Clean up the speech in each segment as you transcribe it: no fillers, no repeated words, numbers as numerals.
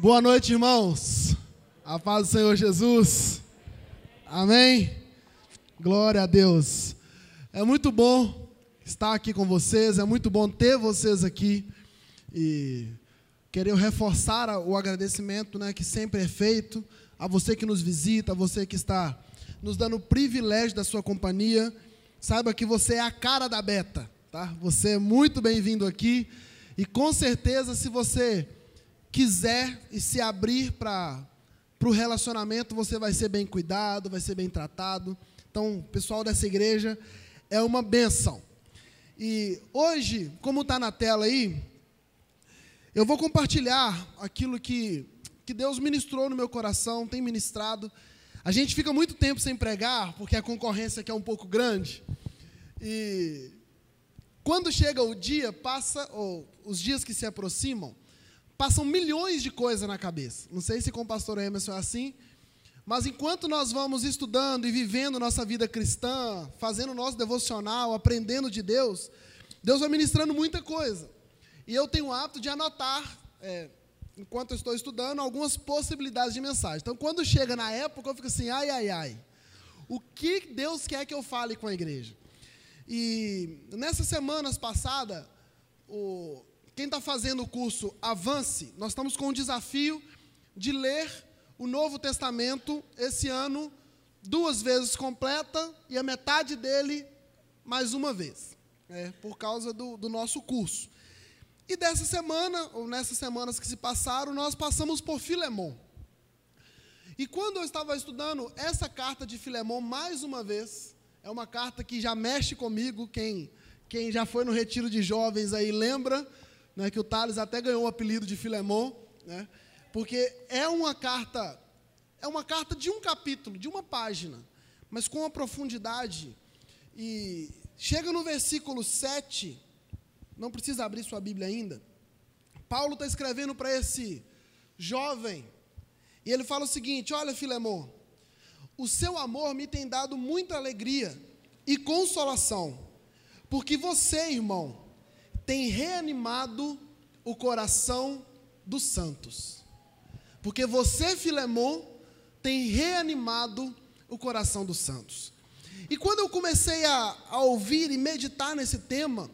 Boa noite, irmãos. A paz do Senhor Jesus. Amém? Glória a Deus. É muito bom estar aqui com vocês, é muito bom ter vocês aqui e querer reforçar o agradecimento, que sempre é feito a você que nos visita, a você que está nos dando o privilégio da sua companhia. Saiba que você é a cara da Beta, tá? Você é muito bem-vindo aqui e com certeza, se você quiser e se abrir para o relacionamento, você vai ser bem cuidado, vai ser bem tratado. Então, o pessoal dessa igreja é uma bênção. E hoje, como está na tela aí, eu vou compartilhar aquilo que Deus ministrou no meu coração, tem ministrado. A gente fica muito tempo sem pregar, porque a concorrência aqui é um pouco grande. E quando chega o dia, os dias que se aproximam, passam milhões de coisas na cabeça. Não sei se com o pastor Emerson é assim, mas enquanto nós vamos estudando e vivendo nossa vida cristã, fazendo nosso devocional, aprendendo de Deus, Deus vai ministrando muita coisa. E eu tenho o hábito de anotar, enquanto eu estou estudando, algumas possibilidades de mensagem. Então, quando chega na época, eu fico assim, ai, o que Deus quer que eu fale com a igreja? E nessas semanas passadas, quem está fazendo o curso Avance, nós estamos com o desafio de ler o Novo Testamento esse ano 2 vezes completa e a metade dele mais uma vez, por causa do nosso curso. E dessa semana, ou nessas semanas que se passaram, nós passamos por Filemon. E quando eu estava estudando essa carta de Filemon mais uma vez, é uma carta que já mexe comigo, quem já foi no retiro de jovens aí lembra, que o Thales até ganhou o apelido de Filemon, porque é uma carta de um capítulo, de uma página, mas com uma profundidade. E chega no versículo 7, não precisa abrir sua Bíblia ainda, Paulo está escrevendo para esse jovem, e ele fala o seguinte: olha, Filemon, o seu amor me tem dado muita alegria e consolação, porque você, irmão, tem reanimado o coração dos santos. Porque você, Filemon, tem reanimado o coração dos santos. E quando eu comecei a ouvir e meditar nesse tema,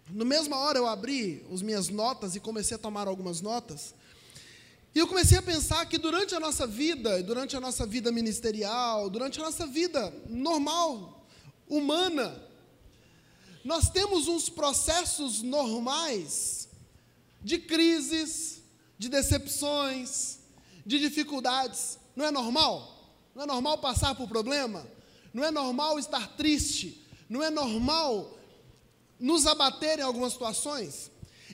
na mesma hora eu abri as minhas notas e comecei a tomar algumas notas, e eu comecei a pensar que durante a nossa vida ministerial, durante a nossa vida normal, humana, nós temos uns processos normais de crises, de decepções, de dificuldades. Não é normal? Não é normal passar por problema? Não é normal estar triste? Não é normal nos abater em algumas situações?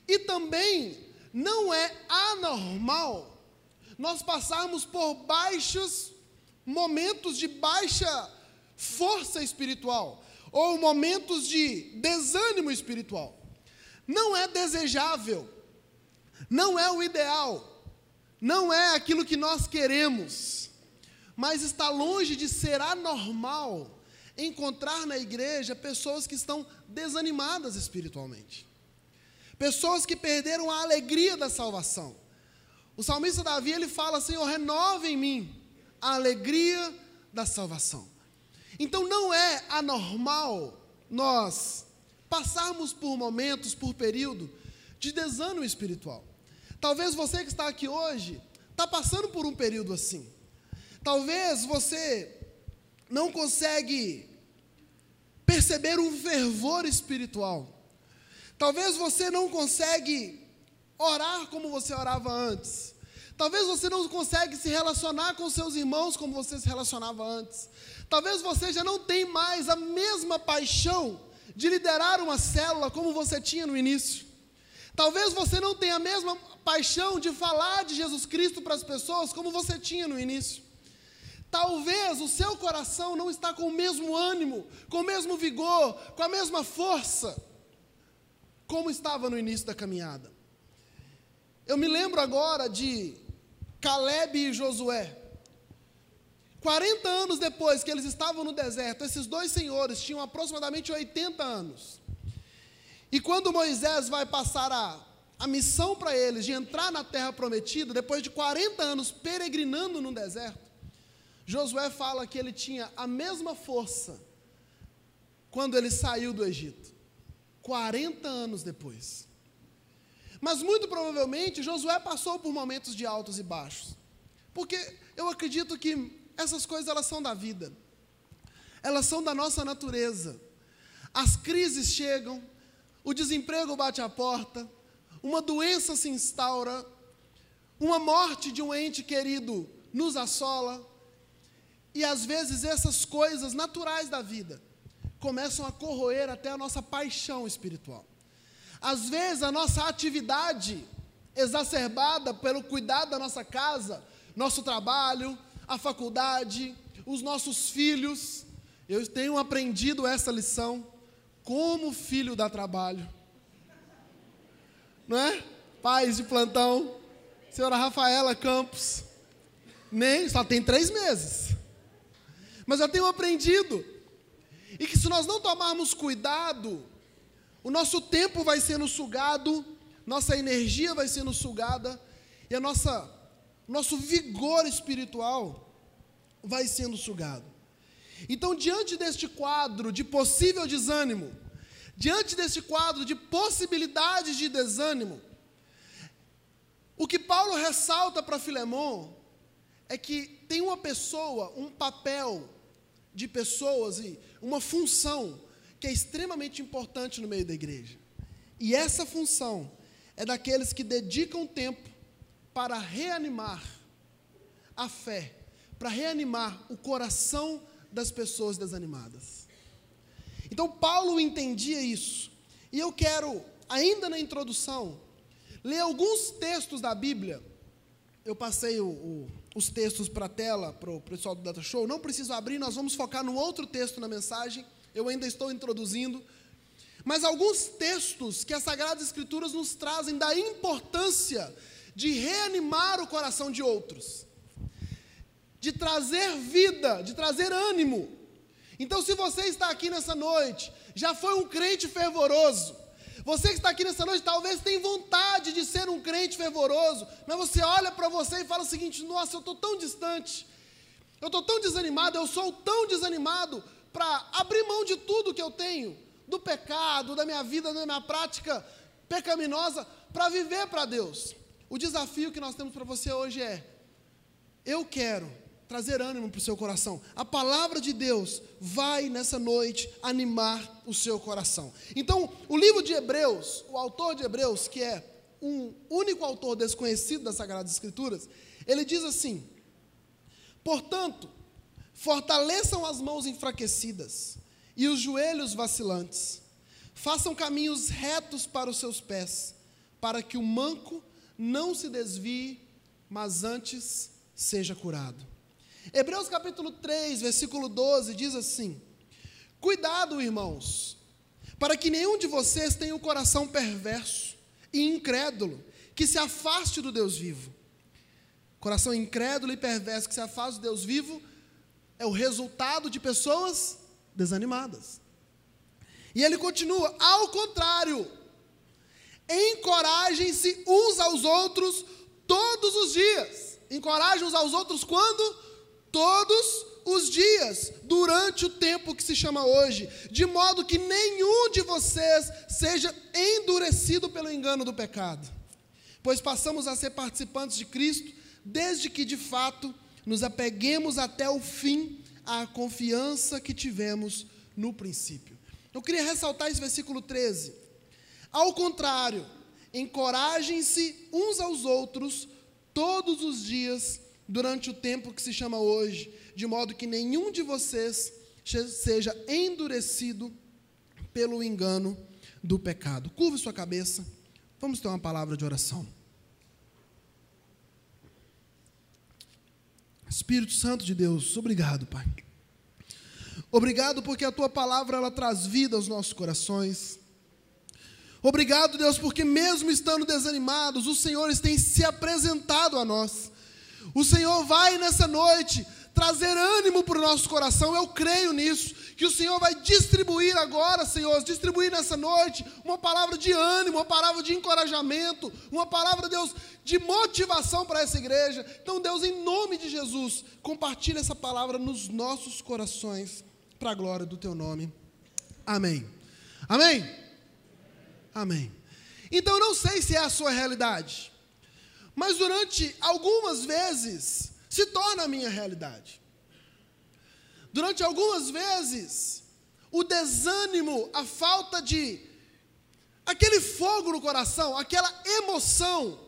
E também não é anormal nós passarmos por momentos de baixa força espiritual, ou momentos de desânimo espiritual. Não é desejável, não é o ideal, não é aquilo que nós queremos, mas está longe de ser anormal encontrar na igreja pessoas que estão desanimadas espiritualmente, pessoas que perderam a alegria da salvação. O salmista Davi, ele fala: Senhor, renova em mim a alegria da salvação. Então não é anormal nós passarmos por momentos, por período de desânimo espiritual. Talvez você que está aqui hoje está passando por um período assim. Talvez você não consegue perceber um fervor espiritual. Talvez você não consegue orar como você orava antes. Talvez você não consegue se relacionar com seus irmãos como você se relacionava antes. Talvez você já não tenha mais a mesma paixão de liderar uma célula como você tinha no início. Talvez você não tenha a mesma paixão de falar de Jesus Cristo para as pessoas como você tinha no início. Talvez o seu coração não está com o mesmo ânimo, com o mesmo vigor, com a mesma força, como estava no início da caminhada. Eu me lembro agora de Caleb e Josué. 40 anos depois que eles estavam no deserto, esses 2 senhores tinham aproximadamente 80 anos. E quando Moisés vai passar a missão para eles de entrar na terra prometida, depois de 40 anos peregrinando no deserto, Josué fala que ele tinha a mesma força quando ele saiu do Egito, 40 anos depois. Mas muito provavelmente Josué passou por momentos de altos e baixos, porque eu acredito que essas coisas elas são da vida, elas são da nossa natureza. As crises chegam, o desemprego bate à porta, uma doença se instaura, uma morte de um ente querido nos assola, e às vezes essas coisas naturais da vida começam a corroer até a nossa paixão espiritual. Às vezes a nossa atividade exacerbada pelo cuidado da nossa casa, nosso trabalho, a faculdade, os nossos filhos. Eu tenho aprendido essa lição, como filho dá trabalho. Não é? Pais de plantão, senhora Rafaela Campos, nem, só tem 3 meses. Mas eu tenho aprendido, e que se nós não tomarmos cuidado, o nosso tempo vai sendo sugado, nossa energia vai sendo sugada, e nosso vigor espiritual vai sendo sugado. Então, diante deste quadro de possível desânimo, diante deste quadro de possibilidades de desânimo, o que Paulo ressalta para Filemon é que tem uma pessoa, um papel de pessoas e uma função que é extremamente importante no meio da igreja. E essa função é daqueles que dedicam tempo para reanimar a fé, para reanimar o coração das pessoas desanimadas. Então Paulo entendia isso, e eu quero, ainda na introdução, ler alguns textos da Bíblia. Eu passei os textos para a tela, para o pessoal do Data Show, não preciso abrir, nós vamos focar no outro texto na mensagem, eu ainda estou introduzindo, mas alguns textos que as Sagradas Escrituras nos trazem da importância de reanimar o coração de outros, de trazer vida, de trazer ânimo. Então, se você está aqui nessa noite, já foi um crente fervoroso, você que está aqui nessa noite talvez tenha vontade de ser um crente fervoroso, mas você olha para você e fala o seguinte: nossa, eu estou tão distante, eu estou tão desanimado, eu sou tão desanimado para abrir mão de tudo que eu tenho, do pecado, da minha vida, da minha prática pecaminosa, para viver para Deus. O desafio que nós temos para você hoje é: eu quero trazer ânimo para o seu coração. A palavra de Deus vai nessa noite animar o seu coração. Então, o livro de Hebreus, o autor de Hebreus, que é um único autor desconhecido das Sagradas Escrituras, ele diz assim: portanto, fortaleçam as mãos enfraquecidas e os joelhos vacilantes, façam caminhos retos para os seus pés, para que o manco não se desvie, mas antes seja curado. Hebreus capítulo 3, versículo 12, diz assim: cuidado, irmãos, para que nenhum de vocês tenha um coração perverso e incrédulo, que se afaste do Deus vivo. Coração incrédulo e perverso que se afasta do Deus vivo é o resultado de pessoas desanimadas. E ele continua: ao contrário, encorajem-se uns aos outros todos os dias. Encorajem uns aos outros quando? Todos os dias, durante o tempo que se chama hoje, de modo que nenhum de vocês seja endurecido pelo engano do pecado. Pois passamos a ser participantes de Cristo, desde que de fato nos apeguemos até o fim à confiança que tivemos no princípio. Eu queria ressaltar esse versículo 13. Ao contrário, encorajem-se uns aos outros todos os dias, durante o tempo que se chama hoje, de modo que nenhum de vocês seja endurecido pelo engano do pecado. Curve sua cabeça, vamos ter uma palavra de oração. Espírito Santo de Deus, obrigado, Pai. Obrigado porque a Tua palavra, ela traz vida aos nossos corações. Obrigado, Deus, porque mesmo estando desanimados, o Senhor tem se apresentado a nós. O Senhor vai nessa noite trazer ânimo para o nosso coração. Eu creio nisso, que o Senhor vai distribuir agora, Senhor, distribuir nessa noite uma palavra de ânimo, uma palavra de encorajamento, uma palavra, Deus, de motivação para essa igreja. Então, Deus, em nome de Jesus, compartilha essa palavra nos nossos corações, para a glória do Teu nome. Amém. Amém? Amém. Então, eu não sei se é a sua realidade, mas durante algumas vezes se torna a minha realidade. Durante algumas vezes, o desânimo, a falta de aquele fogo no coração, aquela emoção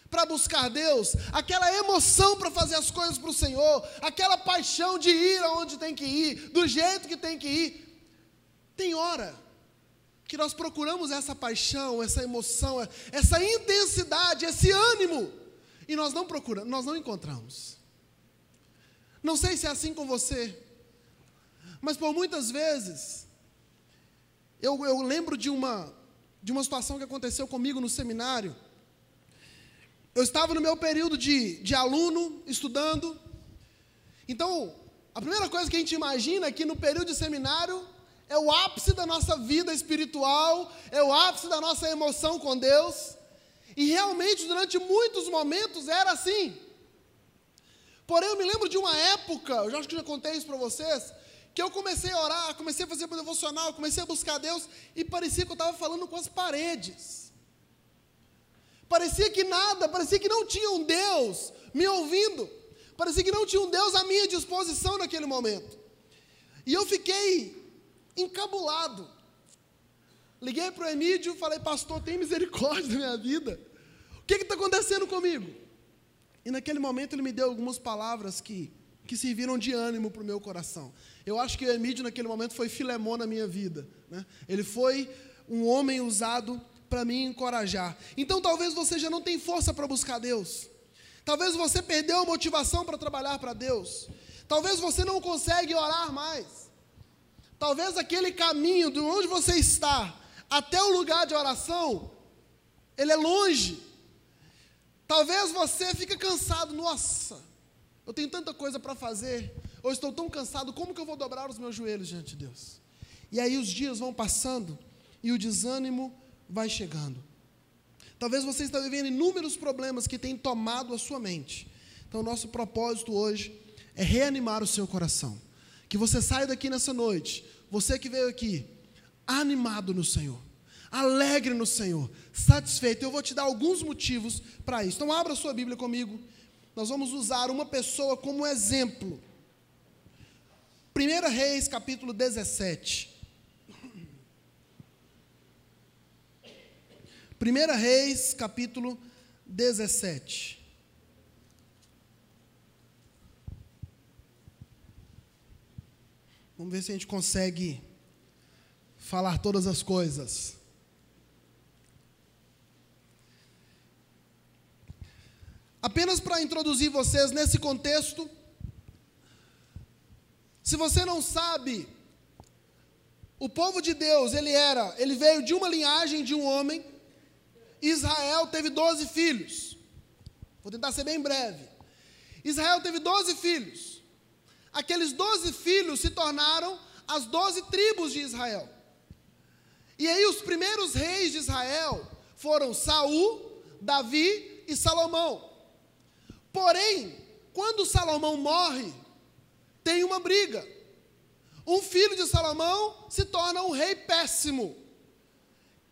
para buscar Deus, aquela emoção para fazer as coisas para o Senhor, aquela paixão de ir aonde tem que ir, do jeito que tem que ir. Tem hora que nós procuramos essa paixão, essa emoção, essa intensidade, esse ânimo, e nós não procuramos, nós não encontramos. Não sei se é assim com você, mas por muitas vezes, eu lembro de uma situação que aconteceu comigo no seminário. Eu estava no meu período de aluno, estudando. Então, a primeira coisa que a gente imagina é que no período de seminário é o ápice da nossa vida espiritual, é o ápice da nossa emoção com Deus. E realmente, durante muitos momentos, era assim. Porém, eu me lembro de uma época, eu acho que já contei isso para vocês, que eu comecei a orar, comecei a fazer meu devocional, comecei a buscar Deus, e parecia que eu estava falando com as paredes. Parecia que nada, parecia que não tinha um Deus me ouvindo, parecia que não tinha um Deus à minha disposição naquele momento. E eu fiquei encabulado. Liguei para o Emídio e falei: pastor, tem misericórdia da minha vida. O que está acontecendo comigo? E naquele momento ele me deu algumas palavras que serviram de ânimo para o meu coração. Eu acho que o Emídio naquele momento foi Filemon na minha vida, né? Ele foi um homem usado para me encorajar. Então talvez você já não tenha força para buscar Deus. Talvez você perdeu a motivação para trabalhar para Deus. Talvez você não consegue orar mais. Talvez aquele caminho de onde você está até o lugar de oração, ele é longe. Talvez você fique cansado. Nossa, eu tenho tanta coisa para fazer, eu estou tão cansado, como que eu vou dobrar os meus joelhos diante de Deus? E aí os dias vão passando e o desânimo vai chegando. Talvez você esteja vivendo inúmeros problemas que têm tomado a sua mente. Então, nosso propósito hoje é reanimar o seu coração. Que você saia daqui nessa noite, você que veio aqui, animado no Senhor, alegre no Senhor, satisfeito. Eu vou te dar alguns motivos para isso. Então, abra sua Bíblia comigo. Nós vamos usar uma pessoa como exemplo. 1 Reis, capítulo 17. 1 Reis, capítulo 17. Vamos ver se a gente consegue falar todas as coisas. Apenas para introduzir vocês nesse contexto, se você não sabe, o povo de Deus, ele veio de uma linhagem de um homem. Israel teve 12 filhos. Vou tentar ser bem breve. Israel teve 12 filhos. Aqueles 12 filhos se tornaram as 12 tribos de Israel. E aí os primeiros reis de Israel foram Saul, Davi e Salomão. Porém, quando Salomão morre, tem uma briga. Um filho de Salomão se torna um rei péssimo.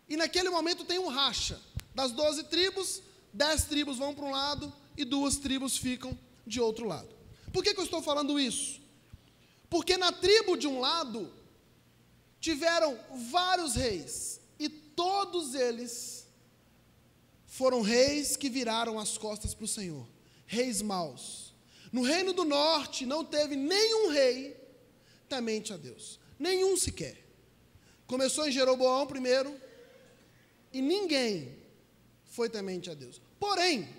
E naquele momento tem um racha. Das 12 tribos, 10 tribos vão para um lado e 2 tribos ficam de outro lado. Por que eu estou falando isso? Porque na tribo de um lado, tiveram vários reis, e todos eles foram reis que viraram as costas para o Senhor, reis maus. No reino do norte não teve nenhum rei temente a Deus, nenhum sequer. Começou em Jeroboão primeiro, e ninguém foi temente a Deus. Porém,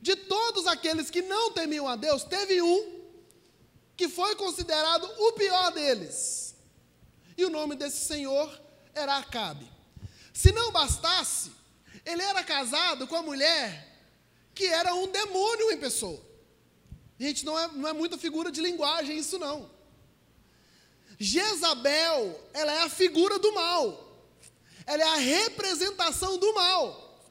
de todos aqueles que não temiam a Deus, teve um que foi considerado o pior deles. E o nome desse senhor era Acabe. Se não bastasse, ele era casado com a mulher que era um demônio em pessoa. Gente, não é muita figura de linguagem isso não. Jezabel, ela é a figura do mal. Ela é a representação do mal.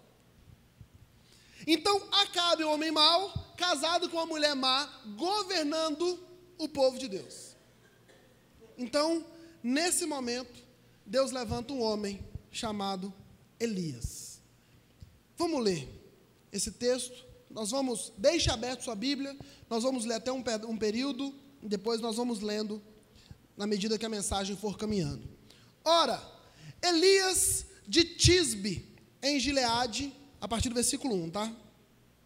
Então, Acabe, o homem mau, casado com uma mulher má, governando o povo de Deus. Então, nesse momento, Deus levanta um homem chamado Elias. Vamos ler esse texto. Deixe aberto sua Bíblia, nós vamos ler até um período, e depois nós vamos lendo na medida que a mensagem for caminhando. Ora, Elias de Tisbe, em Gileade, a partir do versículo 1, tá?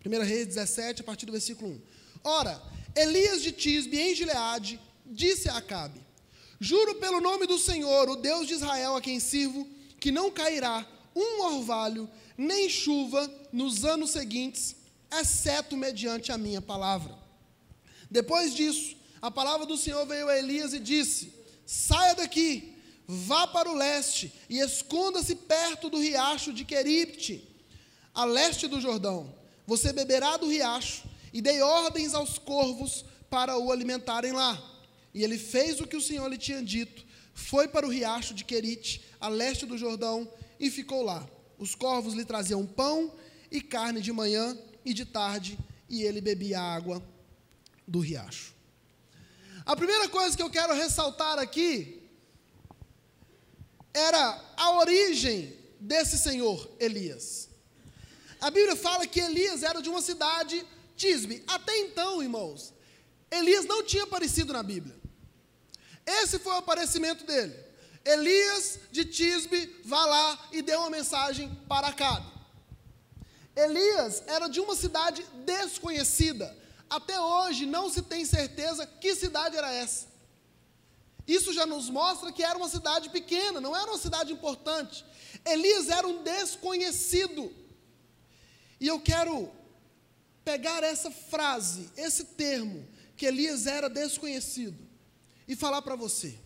1 Reis 17, a partir do versículo 1. Ora, Elias de Tisbe, em Gileade, disse a Acabe: juro pelo nome do Senhor, o Deus de Israel, a quem sirvo, que não cairá um orvalho, nem chuva, nos anos seguintes, exceto mediante a minha palavra. Depois disso, a palavra do Senhor veio a Elias e disse: saia daqui, vá para o leste e esconda-se perto do riacho de Querite, a leste do Jordão. Você beberá do riacho, e dei ordens aos corvos para o alimentarem lá. E ele fez o que o Senhor lhe tinha dito, foi para o riacho de Querite, a leste do Jordão, e ficou lá. Os corvos lhe traziam pão e carne de manhã e de tarde, e ele bebia a água do riacho. A primeira coisa que eu quero ressaltar aqui era a origem desse senhor Elias. A Bíblia fala que Elias era de uma cidade, Tisbe. Até então, irmãos, Elias não tinha aparecido na Bíblia. Esse foi o aparecimento dele. Elias de Tisbe vai lá e deu uma mensagem para Acabe. Elias era de uma cidade desconhecida. Até hoje não se tem certeza que cidade era essa. Isso já nos mostra que era uma cidade pequena, não era uma cidade importante. Elias era um desconhecido. E eu quero pegar essa frase, esse termo, que Elias era desconhecido, e falar para você.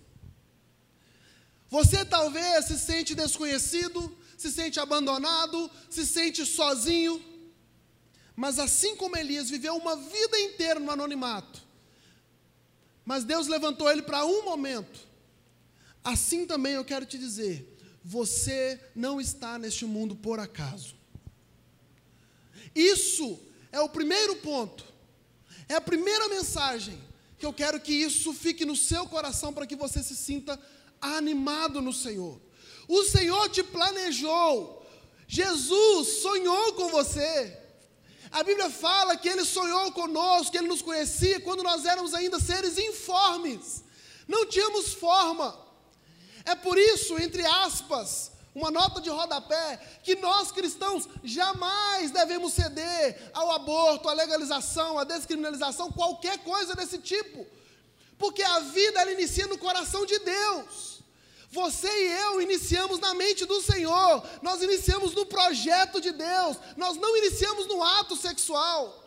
Você talvez se sente desconhecido, se sente abandonado, se sente sozinho, mas assim como Elias viveu uma vida inteira no anonimato, mas Deus levantou ele para um momento, assim também eu quero te dizer, você não está neste mundo por acaso. Isso é o primeiro ponto, é a primeira mensagem, que eu quero que isso fique no seu coração, para que você se sinta animado no Senhor. O Senhor te planejou, Jesus sonhou com você. A Bíblia fala que Ele sonhou conosco, que Ele nos conhecia quando nós éramos ainda seres informes, não tínhamos forma. É por isso, entre aspas, uma nota de rodapé, que nós cristãos jamais devemos ceder ao aborto, à legalização, à descriminalização, qualquer coisa desse tipo, porque a vida ela inicia no coração de Deus. Você e eu iniciamos na mente do Senhor, nós iniciamos no projeto de Deus, nós não iniciamos no ato sexual,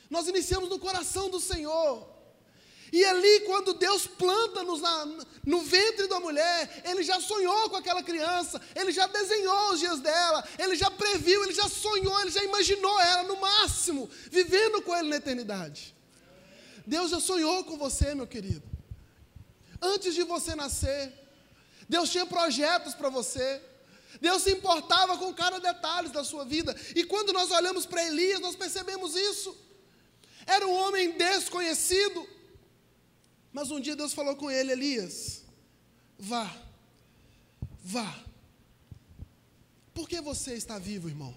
nós iniciamos no coração do Senhor. E ali, quando Deus planta-nos no ventre da mulher, Ele já sonhou com aquela criança, Ele já desenhou os dias dela, Ele já previu, Ele já sonhou, Ele já imaginou ela no máximo, vivendo com Ele na eternidade. Deus já sonhou com você, meu querido. Antes de você nascer, Deus tinha projetos para você. Deus se importava com cada detalhe da sua vida. E quando nós olhamos para Elias, nós percebemos isso. Era um homem desconhecido. Mas um dia Deus falou com ele: Elias, vá. Por que você está vivo, irmão?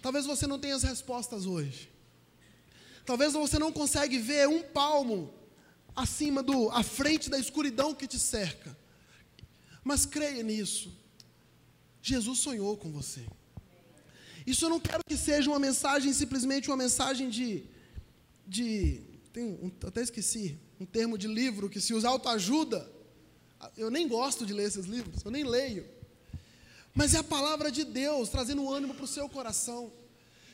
Talvez você não tenha as respostas hoje. Talvez você não consegue ver um palmo à frente da escuridão que te cerca. Mas creia nisso. Jesus sonhou com você. Isso eu não quero que seja uma mensagem, simplesmente uma mensagem até esqueci, um termo de livro que se usa, autoajuda. Eu nem gosto de ler esses livros, eu nem leio. Mas é a palavra de Deus, trazendo ânimo para o seu coração.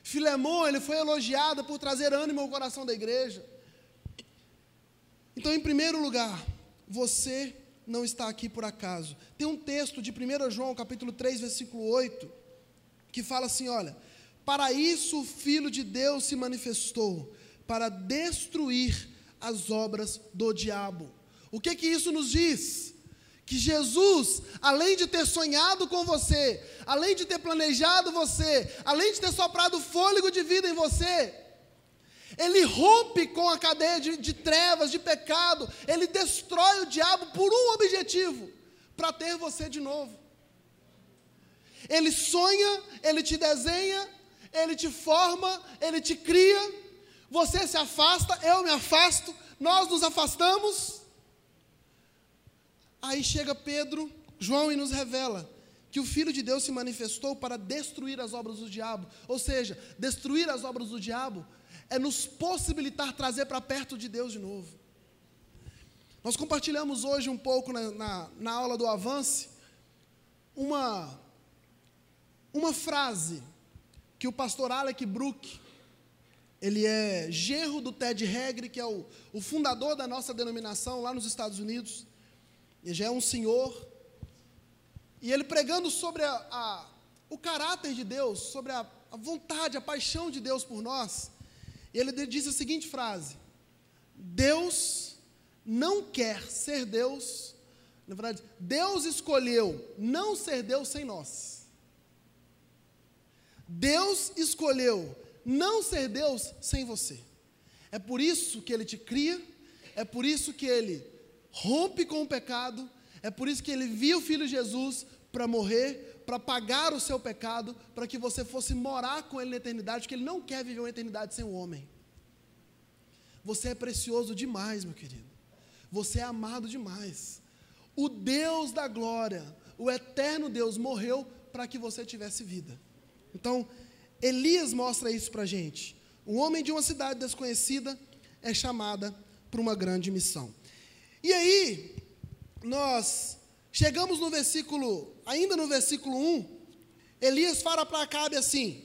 Filemão, ele foi elogiado por trazer ânimo ao coração da igreja. Então, em primeiro lugar, você não está aqui por acaso. Tem um texto de 1 João, capítulo 3, versículo 8, que fala assim, olha: para isso o Filho de Deus se manifestou, para destruir as obras do diabo. O que isso nos diz? Que Jesus, além de ter sonhado com você, além de ter planejado você, além de ter soprado fôlego de vida em você, Ele rompe com a cadeia de trevas, de pecado, Ele destrói o diabo por um objetivo, para ter você de novo. Ele sonha, Ele te desenha, Ele te forma, Ele te cria, você se afasta, eu me afasto, nós nos afastamos. Aí chega Pedro, João e nos revela que o Filho de Deus se manifestou para destruir as obras do diabo. Ou seja, destruir as obras do diabo é nos possibilitar trazer para perto de Deus de novo. Nós compartilhamos hoje um pouco na aula do Avance, uma frase que o pastor Alec Brook, ele é genro do Ted Haggard, que é o fundador da nossa denominação lá nos Estados Unidos. Ele já é um senhor, e ele pregando sobre o caráter de Deus, sobre a vontade, a paixão de Deus por nós, ele disse a seguinte frase: Deus não quer ser Deus, na verdade, Deus escolheu não ser Deus sem nós. Deus escolheu não ser Deus sem você. É por isso que Ele te cria, é por isso que Ele rompe com o pecado, é por isso que Ele envia o Filho Jesus para morrer, para pagar o seu pecado, para que você fosse morar com Ele na eternidade, porque Ele não quer viver uma eternidade sem o homem. Você é precioso demais, meu querido. Você é amado demais. O Deus da glória, o eterno Deus, morreu para que você tivesse vida. Então, Elias mostra isso para a gente. Um homem de uma cidade desconhecida é chamada para uma grande missão. E aí, nós chegamos no versículo, ainda no versículo 1, Elias fala para Acabe assim: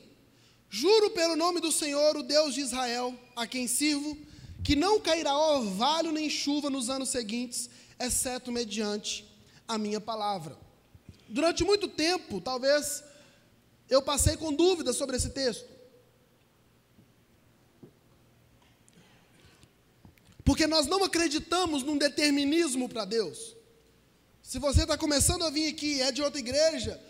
juro pelo nome do Senhor, o Deus de Israel, a quem sirvo, que não cairá orvalho nem chuva nos anos seguintes, exceto mediante a minha palavra. Durante muito tempo, talvez, eu passei com dúvidas sobre esse texto. Porque nós não acreditamos num determinismo para Deus. Se você está começando a vir aqui, é de outra igreja,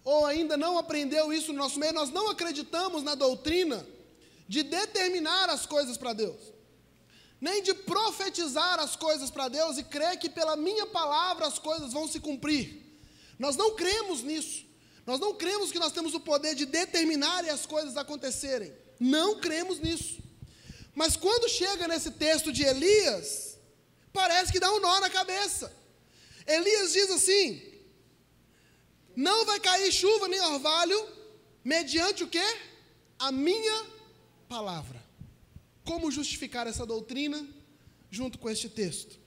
ou ainda não aprendeu isso no nosso meio, nós não acreditamos na doutrina de determinar as coisas para Deus, nem de profetizar as coisas para Deus e crer que pela minha palavra as coisas vão se cumprir. Nós não cremos nisso. Nós não cremos que nós temos o poder de determinar e as coisas acontecerem. Não cremos nisso. Mas quando chega nesse texto de Elias, parece que dá um nó na cabeça. Elias diz assim: não vai cair chuva nem orvalho, mediante o quê? A minha palavra. Como justificar essa doutrina junto com este texto?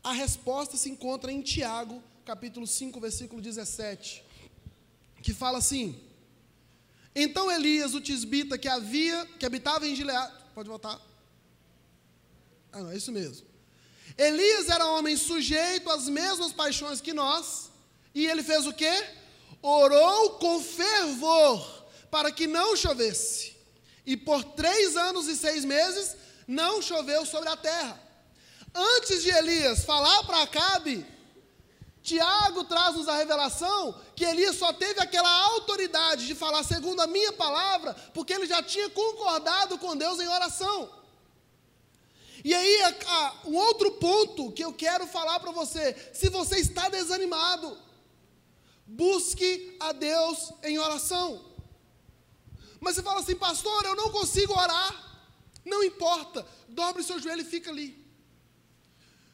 A resposta se encontra em Tiago, capítulo 5, versículo 17, que fala assim: então Elias, o tisbita, que habitava em Gileade, pode voltar? Ah, não, é isso mesmo. Elias era um homem sujeito às mesmas paixões que nós, e ele fez o quê? Orou com fervor para que não chovesse. E por 3 anos e 6 meses não choveu sobre a terra. Antes de Elias falar para Acabe, Tiago traz-nos a revelação que Elias só teve aquela autoridade de falar segundo a minha palavra, porque ele já tinha concordado com Deus em oração. E aí, um outro ponto que eu quero falar para você: se você está desanimado, busque a Deus em oração. Mas você fala assim: pastor, eu não consigo orar. Não importa, dobre seu joelho e fica ali.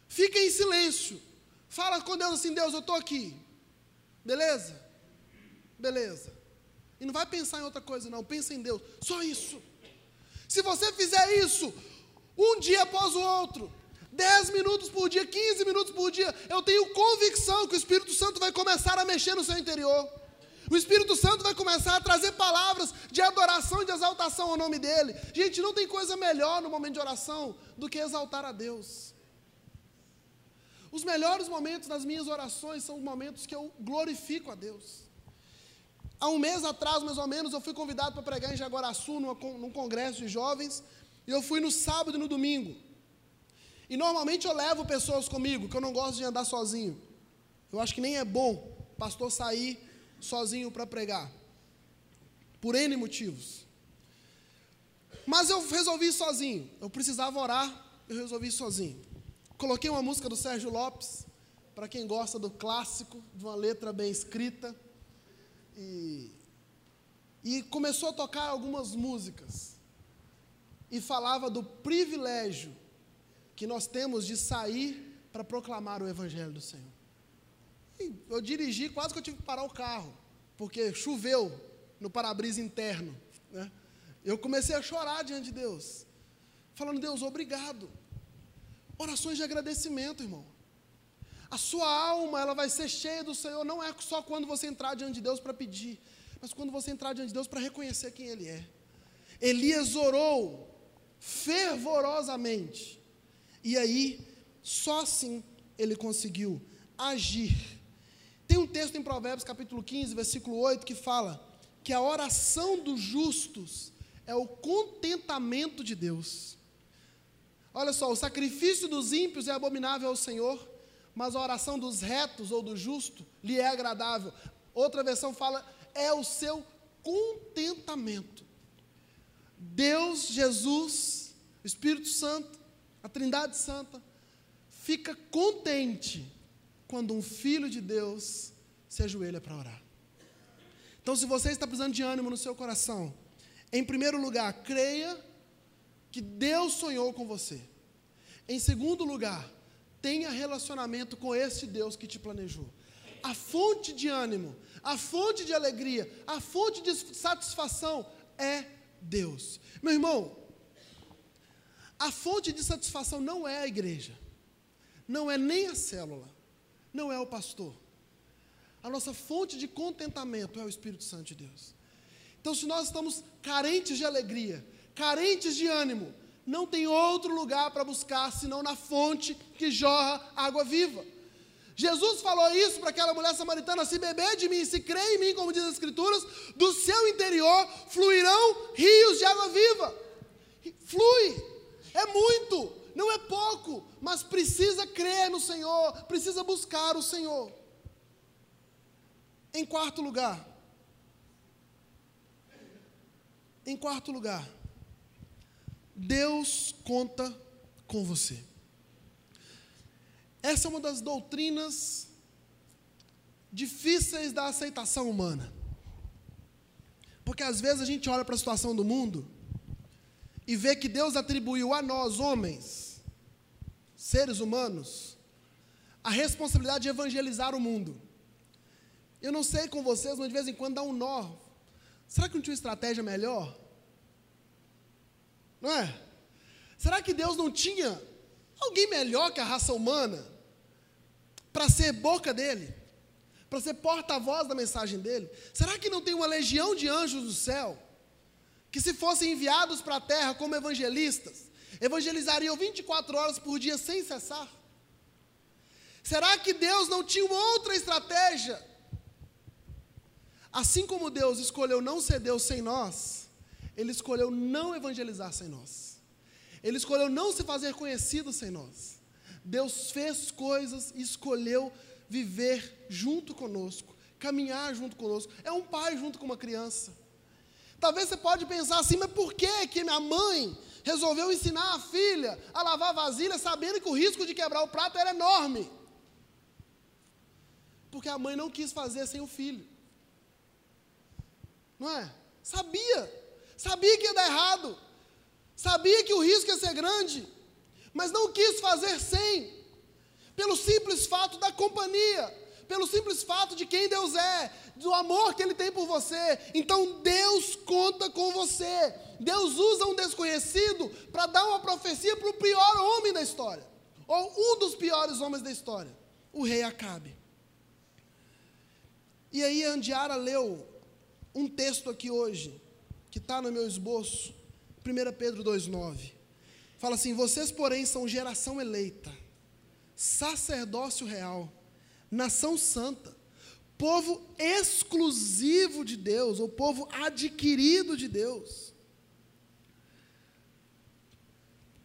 Fica em silêncio. Fala com Deus assim: Deus, eu estou aqui. Beleza? Beleza. E não vai pensar em outra coisa não, pensa em Deus. Só isso. Se você fizer isso, um dia após o outro, 10 minutos por dia, 15 minutos por dia, eu tenho convicção que o Espírito Santo vai começar a mexer no seu interior. O Espírito Santo vai começar a trazer palavras de adoração e de exaltação ao nome dEle. Gente, não tem coisa melhor no momento de oração do que exaltar a Deus. Os melhores momentos das minhas orações são os momentos que eu glorifico a Deus. Há um mês atrás, mais ou menos, eu fui convidado para pregar em Jaguaraçu, num congresso de jovens, E eu fui no sábado e no domingo. E normalmente eu levo pessoas comigo, que eu não gosto de andar sozinho. Eu acho que nem é bom o pastor sair sozinho para pregar. Por N motivos. Mas eu resolvi ir sozinho. Eu precisava orar, eu resolvi ir sozinho. Coloquei uma música do Sérgio Lopes, para quem gosta do clássico, de uma letra bem escrita. E começou a tocar algumas músicas. E falava do privilégio que nós temos de sair para proclamar o Evangelho do Senhor. E eu dirigi, quase que eu tive que parar o carro, porque choveu no para-brisa interno, né? Eu comecei a chorar diante de Deus, falando: Deus, obrigado. Orações de agradecimento, irmão. A sua alma, ela vai ser cheia do Senhor, não é só quando você entrar diante de Deus para pedir, mas quando você entrar diante de Deus para reconhecer quem Ele é. Elias orou fervorosamente, e aí, só assim ele conseguiu agir. Tem um texto em Provérbios capítulo 15, versículo 8, que fala que a oração dos justos é o contentamento de Deus. Olha só, o sacrifício dos ímpios é abominável ao Senhor, mas a oração dos retos ou do justo lhe é agradável. Outra versão fala, é o seu contentamento. Deus, Jesus, o Espírito Santo, a Trindade Santa, fica contente quando um filho de Deus se ajoelha para orar. Então, se você está precisando de ânimo no seu coração, em primeiro lugar, creia que Deus sonhou com você. Em segundo lugar, tenha relacionamento com esse Deus que te planejou. A fonte de ânimo, a fonte de alegria, a fonte de satisfação é Deus. Meu irmão, a fonte de satisfação não é a igreja, não é nem a célula, não é o pastor. A nossa fonte de contentamento é o Espírito Santo de Deus. Então, se nós estamos carentes de alegria, carentes de ânimo, não tem outro lugar para buscar senão na fonte que jorra água viva. Jesus falou isso para aquela mulher samaritana: se beber de mim, se crer em mim, como diz as Escrituras, do seu interior fluirão rios de água viva. Flui, é muito, não é pouco, mas precisa crer no Senhor, precisa buscar o Senhor. Em quarto lugar, Deus conta com você. Essa é uma das doutrinas difíceis da aceitação humana. Porque às vezes a gente olha para a situação do mundo e vê que Deus atribuiu a nós, homens, seres humanos, a responsabilidade de evangelizar o mundo. Eu não sei com vocês, mas de vez em quando dá um nó. Será que não tinha uma estratégia melhor? Não é? Será que Deus não tinha alguém melhor que a raça humana para ser boca dele? Para ser porta-voz da mensagem dele? Será que não tem uma legião de anjos do céu que, se fossem enviados para a terra como evangelistas, evangelizariam 24 horas por dia sem cessar? Será que Deus não tinha uma outra estratégia? Assim como Deus escolheu não ser Deus sem nós, Ele escolheu não evangelizar sem nós. Ele escolheu não se fazer conhecido sem nós. Deus fez coisas e escolheu viver junto conosco, caminhar junto conosco. É um pai junto com uma criança. Talvez você pode pensar assim, mas por que minha mãe resolveu ensinar a filha a lavar vasilha, sabendo que o risco de quebrar o prato era enorme? Porque a mãe não quis fazer sem o filho. Não é? Sabia que ia dar errado, sabia que o risco ia ser grande, mas não quis fazer sem, pelo simples fato da companhia, pelo simples fato de quem Deus é, do amor que Ele tem por você. Então Deus conta com você. Deus usa um desconhecido para dar uma profecia para o pior homem da história, ou um dos piores homens da história, o rei Acabe. E aí a Andiara leu um texto aqui hoje, que está no meu esboço, 1 Pedro 2,9. Fala assim: vocês, porém, são geração eleita, sacerdócio real, nação santa, povo exclusivo de Deus, ou povo adquirido de Deus,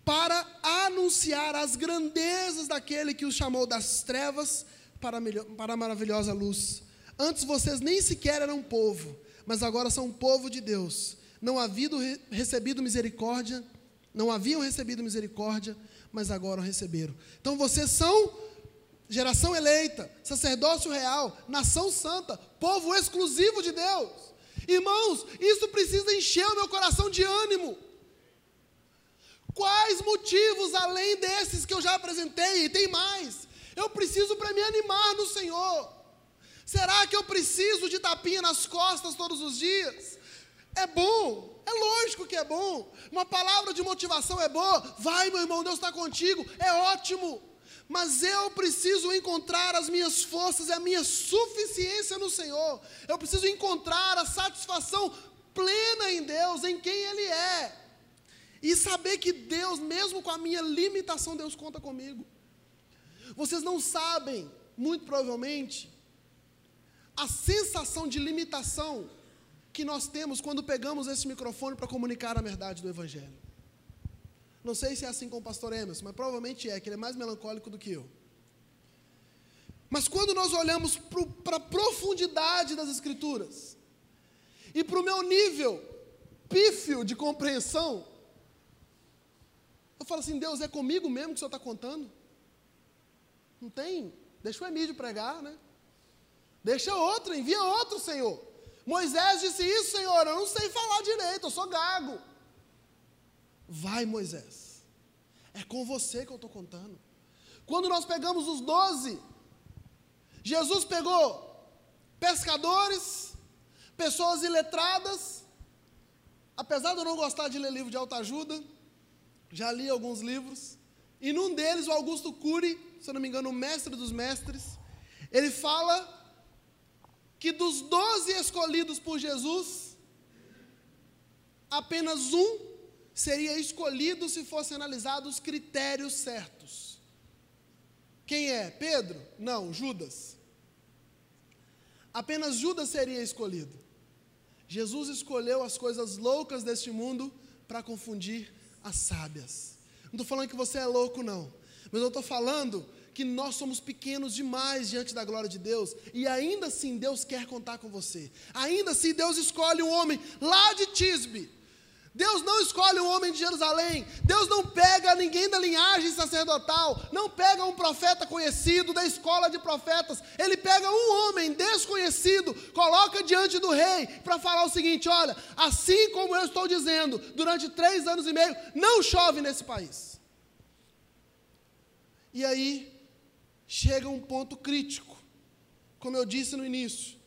para anunciar as grandezas daquele que os chamou das trevas para a maravilhosa luz. Antes vocês nem sequer eram povo, mas agora são povo de Deus. Não haviam recebido misericórdia, mas agora receberam. Então vocês são geração eleita, sacerdócio real, nação santa, povo exclusivo de Deus. Irmãos, isso precisa encher o meu coração de ânimo. Quais motivos, além desses que eu já apresentei, e tem mais, eu preciso para me animar no Senhor? Será que eu preciso de tapinha nas costas todos os dias? É bom, é lógico que é bom. Uma palavra de motivação é boa. Vai, meu irmão, Deus está contigo, é ótimo. Mas eu preciso encontrar as minhas forças e a minha suficiência no Senhor. Eu preciso encontrar a satisfação plena em Deus, em quem Ele é. E saber que Deus, mesmo com a minha limitação, Deus conta comigo. Vocês não sabem, muito provavelmente, a sensação de limitação que nós temos quando pegamos esse microfone para comunicar a verdade do Evangelho. Não sei se é assim com o pastor Emerson, mas provavelmente é, que ele é mais melancólico do que eu. Mas quando nós olhamos para a profundidade das Escrituras e para o meu nível pífio de compreensão, eu falo assim, Deus, é comigo mesmo que o Senhor está contando? Não tem? Deixa o Emílio pregar, né? Deixa outro, envia outro, Senhor. Moisés disse isso, Senhor, eu não sei falar direito, eu sou gago. Vai, Moisés, é com você que eu estou contando. Quando nós pegamos os 12, Jesus pegou pescadores, pessoas iletradas. Apesar de eu não gostar de ler livro de autoajuda, já li alguns livros, e num deles o Augusto Cury, se eu não me engano, o mestre dos mestres, ele fala que dos 12 escolhidos por Jesus, apenas um seria escolhido se fossem analisados os critérios certos. Quem é? Pedro? Não, Judas. Apenas Judas seria escolhido. Jesus escolheu as coisas loucas deste mundo para confundir as sábias. Não estou falando que você é louco, não. Mas eu estou falando que nós somos pequenos demais diante da glória de Deus, e ainda assim Deus quer contar com você. Ainda assim Deus escolhe um homem lá de Tisbe. Deus não escolhe um homem de Jerusalém. Deus não pega ninguém da linhagem sacerdotal, não pega um profeta conhecido da escola de profetas. Ele pega um homem desconhecido, coloca diante do rei para falar o seguinte: olha, assim como eu estou dizendo, durante 3 anos e meio, não chove nesse país. E aí, chega um ponto crítico. Como eu disse no início,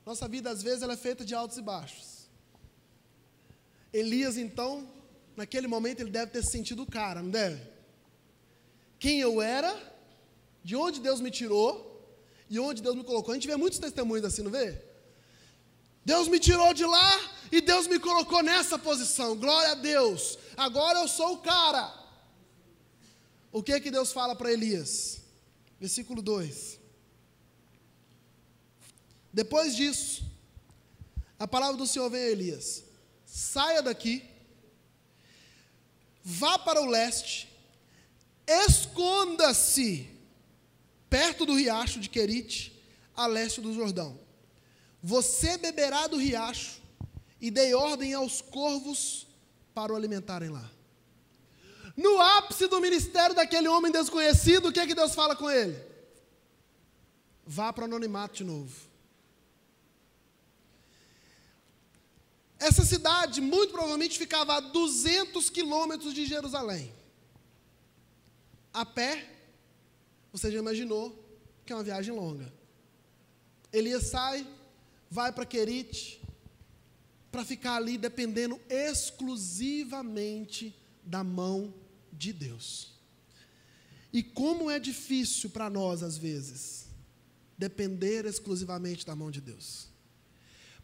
nossa vida às vezes ela é feita de altos e baixos. Elias então, naquele momento ele deve ter se sentido o cara, não deve? Quem eu era, de onde Deus me tirou e onde Deus me colocou. A gente vê muitos testemunhos assim, não vê? Deus me tirou de lá e Deus me colocou nessa posição, glória a Deus, agora eu sou o cara. O que Deus fala para Elias? Versículo 2. Depois disso, a palavra do Senhor vem a Elias: saia daqui, vá para o leste, esconda-se perto do riacho de Querite, a leste do Jordão. Você beberá do riacho, e dei ordem aos corvos para o alimentarem lá. No ápice do ministério daquele homem desconhecido, o que Deus fala com ele? Vá para o anonimato de novo. Essa cidade, muito provavelmente, ficava a 200 quilômetros de Jerusalém. A pé, você já imaginou que é uma viagem longa. Elias sai, vai para Querite, para ficar ali dependendo exclusivamente da mão de Deus. E como é difícil para nós, às vezes, depender exclusivamente da mão de Deus.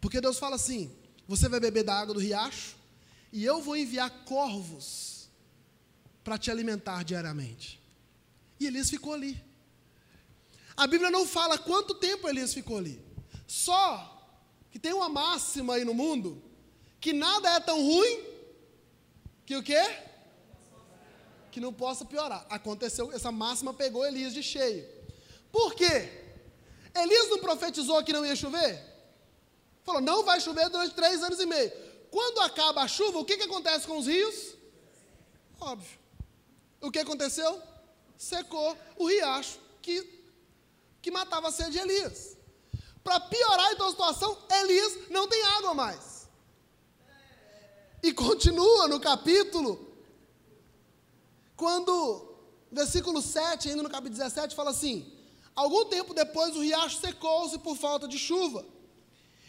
Porque Deus fala assim: você vai beber da água do riacho, e eu vou enviar corvos para te alimentar diariamente. E Elias ficou ali. A Bíblia não fala quanto tempo Elias ficou ali. Só que tem uma máxima aí no mundo, que nada é tão ruim que o quê? que não possa piorar. Aconteceu, essa máxima pegou Elias de cheio. Por quê? Elias não profetizou que não ia chover? Falou, não vai chover durante 3 anos e meio. Quando acaba a chuva, o que acontece com os rios? Óbvio. O que aconteceu? Secou o riacho que matava a sede de Elias. Para piorar então a situação, Elias não tem água mais. E continua no capítulo, quando, versículo 7, ainda no capítulo 17, fala assim, algum tempo depois o riacho secou-se por falta de chuva.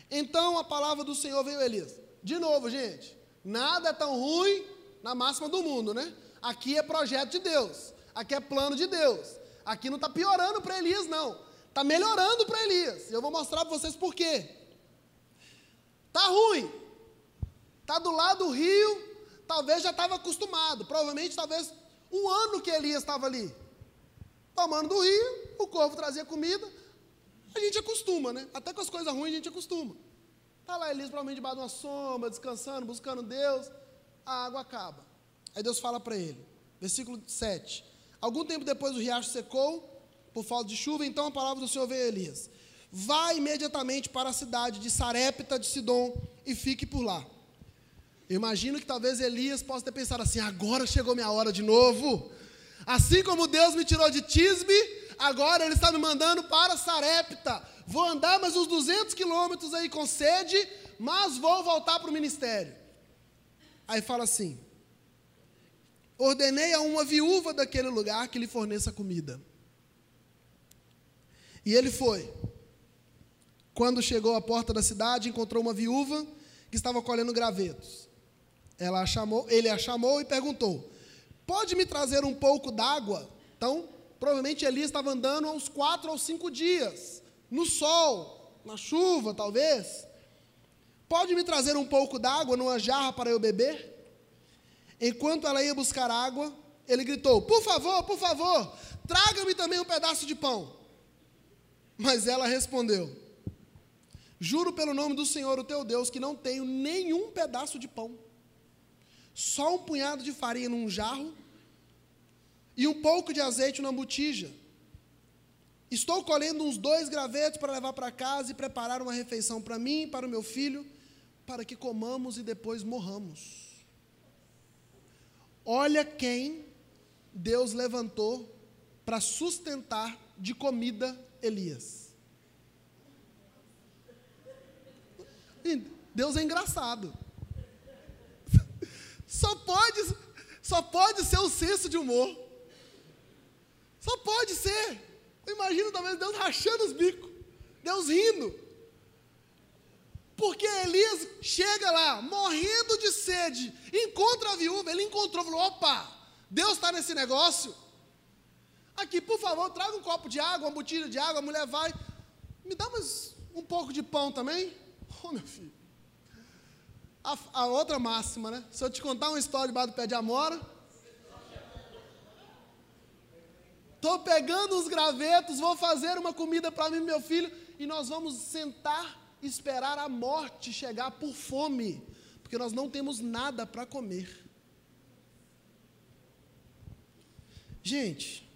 Então a palavra do Senhor veio a Elias. De novo, gente, nada é tão ruim na máxima do mundo, né? Aqui é projeto de Deus, aqui é plano de Deus. Aqui não está piorando para Elias, não. Está melhorando para Elias. Eu vou mostrar para vocês por quê. Está ruim. Está do lado do rio, talvez já estava acostumado. Provavelmente, talvez, 1 ano que Elias estava ali. Tomando do rio, o corvo trazia comida. A gente acostuma, né? Até com as coisas ruins a gente acostuma. Está lá Elias, provavelmente debaixo de uma sombra, descansando, buscando Deus. A água acaba. Aí Deus fala para ele, versículo 7. Algum tempo depois o riacho secou, por falta de chuva, então a palavra do Senhor veio a Elias. Vá imediatamente para a cidade de Sarepta de Sidom e fique por lá. Eu imagino que talvez Elias possa ter pensado assim, agora chegou minha hora de novo. Assim como Deus me tirou de Tisbe, agora Ele está me mandando para Sarepta. Vou andar mais uns 200 quilômetros aí com sede, mas vou voltar para o ministério. Aí fala assim, ordenei a uma viúva daquele lugar que lhe forneça comida. E ele foi. Quando chegou à porta da cidade, encontrou uma viúva que estava colhendo gravetos. Ele a chamou e perguntou, pode me trazer um pouco d'água? Então, provavelmente Elias estava andando há uns 4 ou 5 dias, no sol, na chuva talvez. Pode me trazer um pouco d'água numa jarra para eu beber? Enquanto ela ia buscar água, ele gritou, por favor, traga-me também um pedaço de pão. Mas ela respondeu, juro pelo nome do Senhor, o teu Deus, que não tenho nenhum pedaço de pão. Só um punhado de farinha num jarro e um pouco de azeite numa botija. Estou colhendo uns 2 gravetos para levar para casa e preparar uma refeição para mim e para o meu filho, para que comamos e depois morramos. Olha quem Deus levantou para sustentar de comida Elias. Deus é engraçado. Só pode ser o senso de humor. Só pode ser. Eu imagino talvez Deus rachando os bicos, Deus rindo. Porque Elias chega lá, morrendo de sede, encontra a viúva, ele encontrou, falou, opa, Deus está nesse negócio. Aqui, por favor, traga um copo de água, uma botija de água, a mulher vai, me dá mais um pouco de pão também? Oh, meu filho. A outra máxima, né? Se eu te contar uma história debaixo do pé de amora, estou pegando uns gravetos, vou fazer uma comida para mim e meu filho, e nós vamos sentar e esperar a morte chegar por fome, porque nós não temos nada para comer. Gente,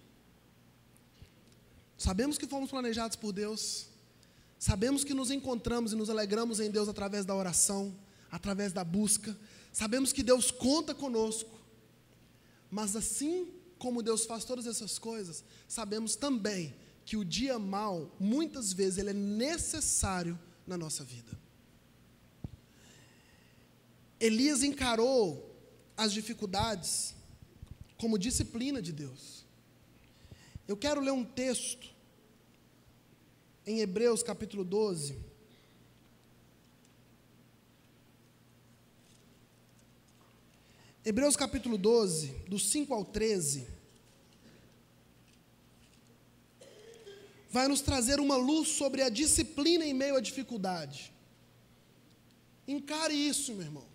sabemos que fomos planejados por Deus, sabemos que nos encontramos e nos alegramos em Deus através da oração, através da busca, sabemos que Deus conta conosco, mas assim como Deus faz todas essas coisas, sabemos também que o dia mau, muitas vezes, ele é necessário na nossa vida. Elias encarou as dificuldades como disciplina de Deus. Eu quero ler um texto em Hebreus capítulo 12. Hebreus capítulo 12, do 5 ao 13, vai nos trazer uma luz sobre a disciplina em meio à dificuldade. Encare isso, meu irmão.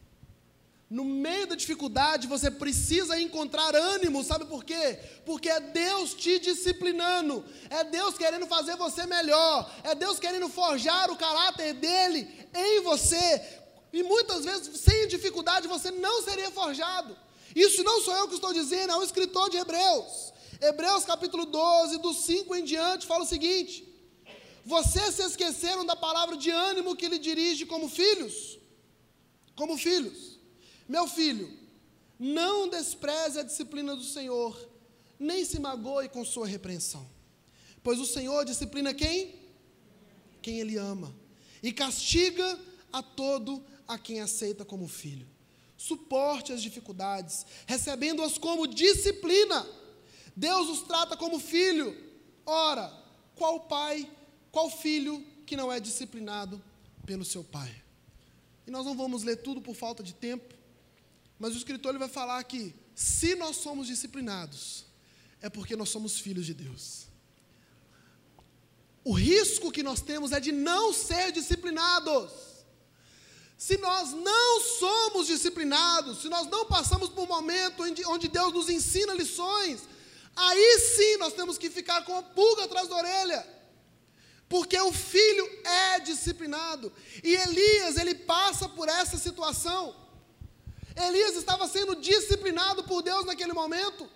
No meio da dificuldade, você precisa encontrar ânimo, sabe por quê? Porque é Deus te disciplinando, é Deus querendo fazer você melhor, é Deus querendo forjar o caráter dele em você. E muitas vezes, sem dificuldade, você não seria forjado. Isso não sou eu que estou dizendo, é o escritor de Hebreus. Hebreus capítulo 12, do 5 em diante, fala o seguinte: vocês se esqueceram da palavra de ânimo que lhe dirige como filhos? Como filhos. Meu filho, não despreze a disciplina do Senhor, nem se magoe com sua repreensão. Pois o Senhor disciplina quem? Quem Ele ama. E castiga a todo a quem aceita como filho. Suporte as dificuldades, recebendo-as como disciplina. Deus os trata como filho. Ora, qual pai, qual filho que não é disciplinado pelo seu pai? E nós não vamos ler tudo por falta de tempo, mas o escritor ele vai falar que se nós somos disciplinados, é porque nós somos filhos de Deus. O risco que nós temos é de não ser disciplinados. Se nós não somos disciplinados, se nós não passamos por um momento onde Deus nos ensina lições, aí sim nós temos que ficar com a pulga atrás da orelha, porque o filho é disciplinado. E Elias, ele passa por essa situação. Elias estava sendo disciplinado por Deus naquele momento.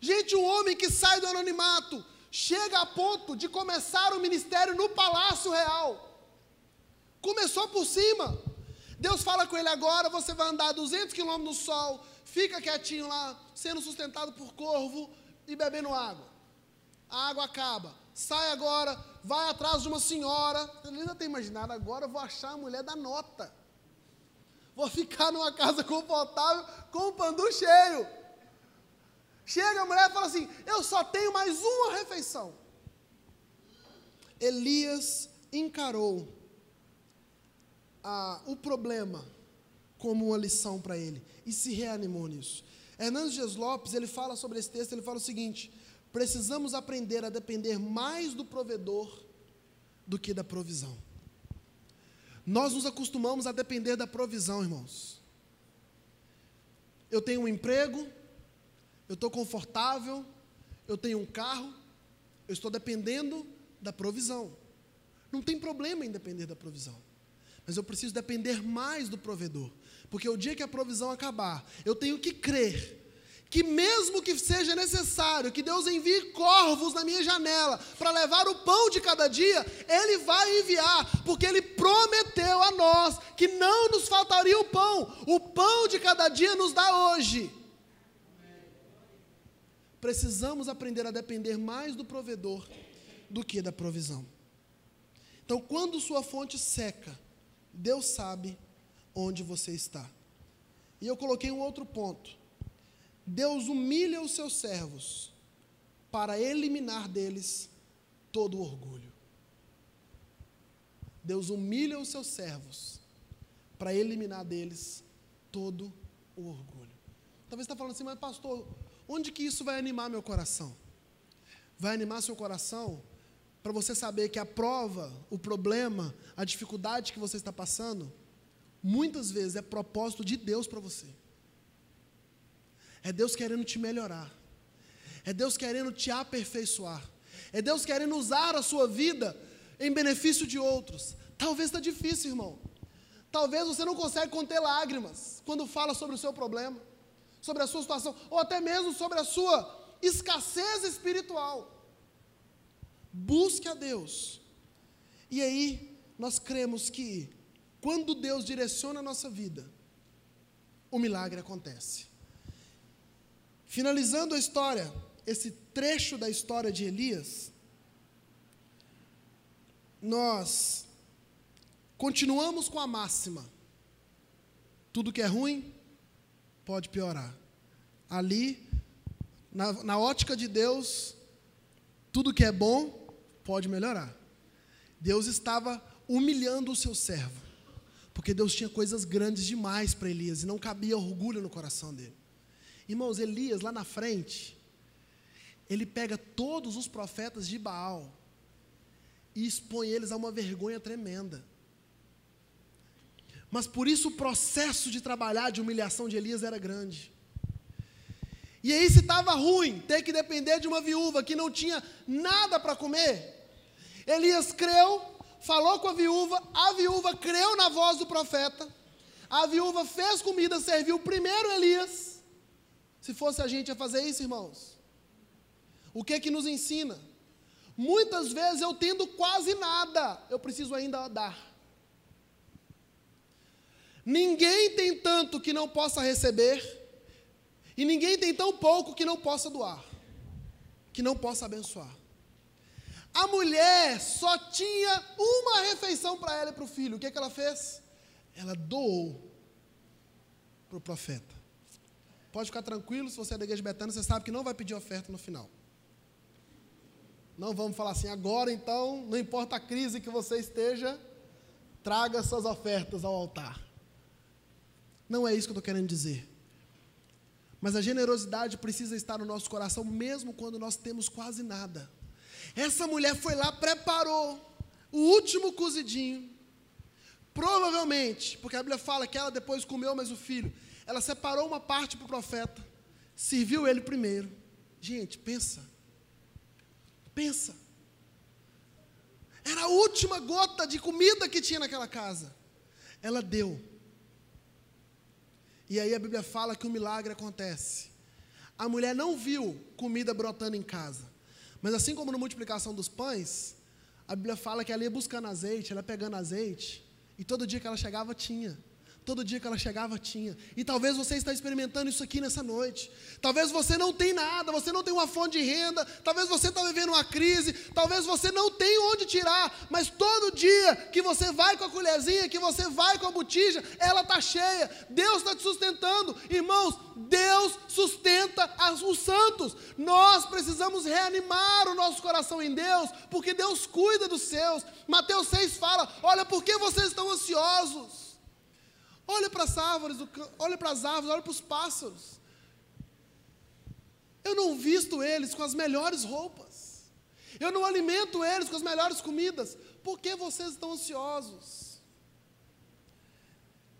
Gente, um homem que sai do anonimato, chega a ponto de começar o ministério no palácio real. Começou por cima. Deus fala com ele: agora você vai andar 200 quilômetros no sol, fica quietinho lá, sendo sustentado por corvo e bebendo água. A água acaba. Sai agora, vai atrás de uma senhora. Ele já tem imaginado, agora eu vou achar a mulher da nota. Vou ficar numa casa confortável com o pandu cheio. Chega a mulher e fala assim: eu só tenho mais uma refeição. Elias encarou o problema como uma lição para ele e se reanimou nisso. Hernandes Dias Lopes, ele fala sobre esse texto, ele fala o seguinte: precisamos aprender a depender mais do provedor do que da provisão. Nós nos acostumamos a depender da provisão, irmãos. Eu tenho um emprego, eu estou confortável, eu tenho um carro, eu estou dependendo da provisão. Não tem problema em depender da provisão, mas eu preciso depender mais do provedor, porque o dia que a provisão acabar, eu tenho que crer que mesmo que seja necessário que Deus envie corvos na minha janela para levar o pão de cada dia, Ele vai enviar, porque Ele prometeu a nós que não nos faltaria o pão de cada dia nos dá hoje. Precisamos aprender a depender mais do provedor do que da provisão. Então, quando sua fonte seca, Deus sabe onde você está. E eu coloquei um outro ponto. Deus humilha os seus servos para eliminar deles todo o orgulho. Deus humilha os seus servos para eliminar deles todo o orgulho. Talvez você está falando assim: mas pastor, onde que isso vai animar meu coração? Vai animar seu coração para você saber que a prova, o problema, a dificuldade que você está passando, muitas vezes é propósito de Deus para você. É Deus querendo te melhorar. É Deus querendo te aperfeiçoar. É Deus querendo usar a sua vida em benefício de outros. Talvez está difícil, irmão. Talvez você não consiga conter lágrimas quando fala sobre o seu problema, sobre a sua situação, ou até mesmo sobre a sua escassez espiritual. Busque a Deus. E aí, nós cremos que quando Deus direciona a nossa vida, o milagre acontece. Finalizando a história, esse trecho da história de Elias, nós continuamos com a máxima: tudo que é ruim pode piorar. Ali, na ótica de Deus, tudo que é bom pode melhorar. Deus estava humilhando o seu servo, porque Deus tinha coisas grandes demais para Elias e não cabia orgulho no coração dele. Irmãos, Elias lá na frente, ele pega todos os profetas de Baal e expõe eles a uma vergonha tremenda. Mas por isso o processo de trabalhar, de humilhação de Elias era grande. E aí, se estava ruim ter que depender de uma viúva que não tinha nada para comer, Elias creu, falou com a viúva creu na voz do profeta, a viúva fez comida, serviu primeiro Elias, se fosse a gente a fazer isso, irmãos? O que é que nos ensina? Muitas vezes eu tendo quase nada, eu preciso ainda dar. Ninguém tem tanto que não possa receber, e ninguém tem tão pouco que não possa doar, que não possa abençoar. A mulher só tinha uma refeição para ela e para o filho. O que é que ela fez? Ela doou para o profeta. Pode ficar tranquilo, se você é da igreja Betânia, você sabe que não vai pedir oferta no final. Não vamos falar assim, agora então, não importa a crise que você esteja, traga suas ofertas ao altar. Não é isso que eu estou querendo dizer. Mas a generosidade precisa estar no nosso coração, mesmo quando nós temos quase nada. Essa mulher foi lá, preparou o último cozidinho. Provavelmente, porque a Bíblia fala que ela depois comeu mais o filho. Ela separou uma parte para o profeta, serviu ele primeiro. Gente, pensa. Era a última gota de comida que tinha naquela casa. Ela deu. E aí a Bíblia fala que o milagre acontece. A mulher não viu comida brotando em casa. Mas assim como na multiplicação dos pães, a Bíblia fala que ela ia buscando azeite, ela ia pegando azeite, e todo dia que ela chegava tinha. Todo dia que ela chegava tinha. E talvez você está experimentando isso aqui nessa noite. Talvez você não tenha nada, você não tem uma fonte de renda, talvez você está vivendo uma crise, talvez você não tenha onde tirar, mas todo dia que você vai com a colherzinha, que você vai com a botija, ela está cheia. Deus está te sustentando. Irmãos, Deus sustenta os santos. Nós precisamos reanimar o nosso coração em Deus, porque Deus cuida dos seus. Mateus 6 fala, olha, por que vocês estão ansiosos? Olha para as árvores, olha para os pássaros. Eu não visto eles com as melhores roupas. Eu não alimento eles com as melhores comidas. Por que vocês estão ansiosos?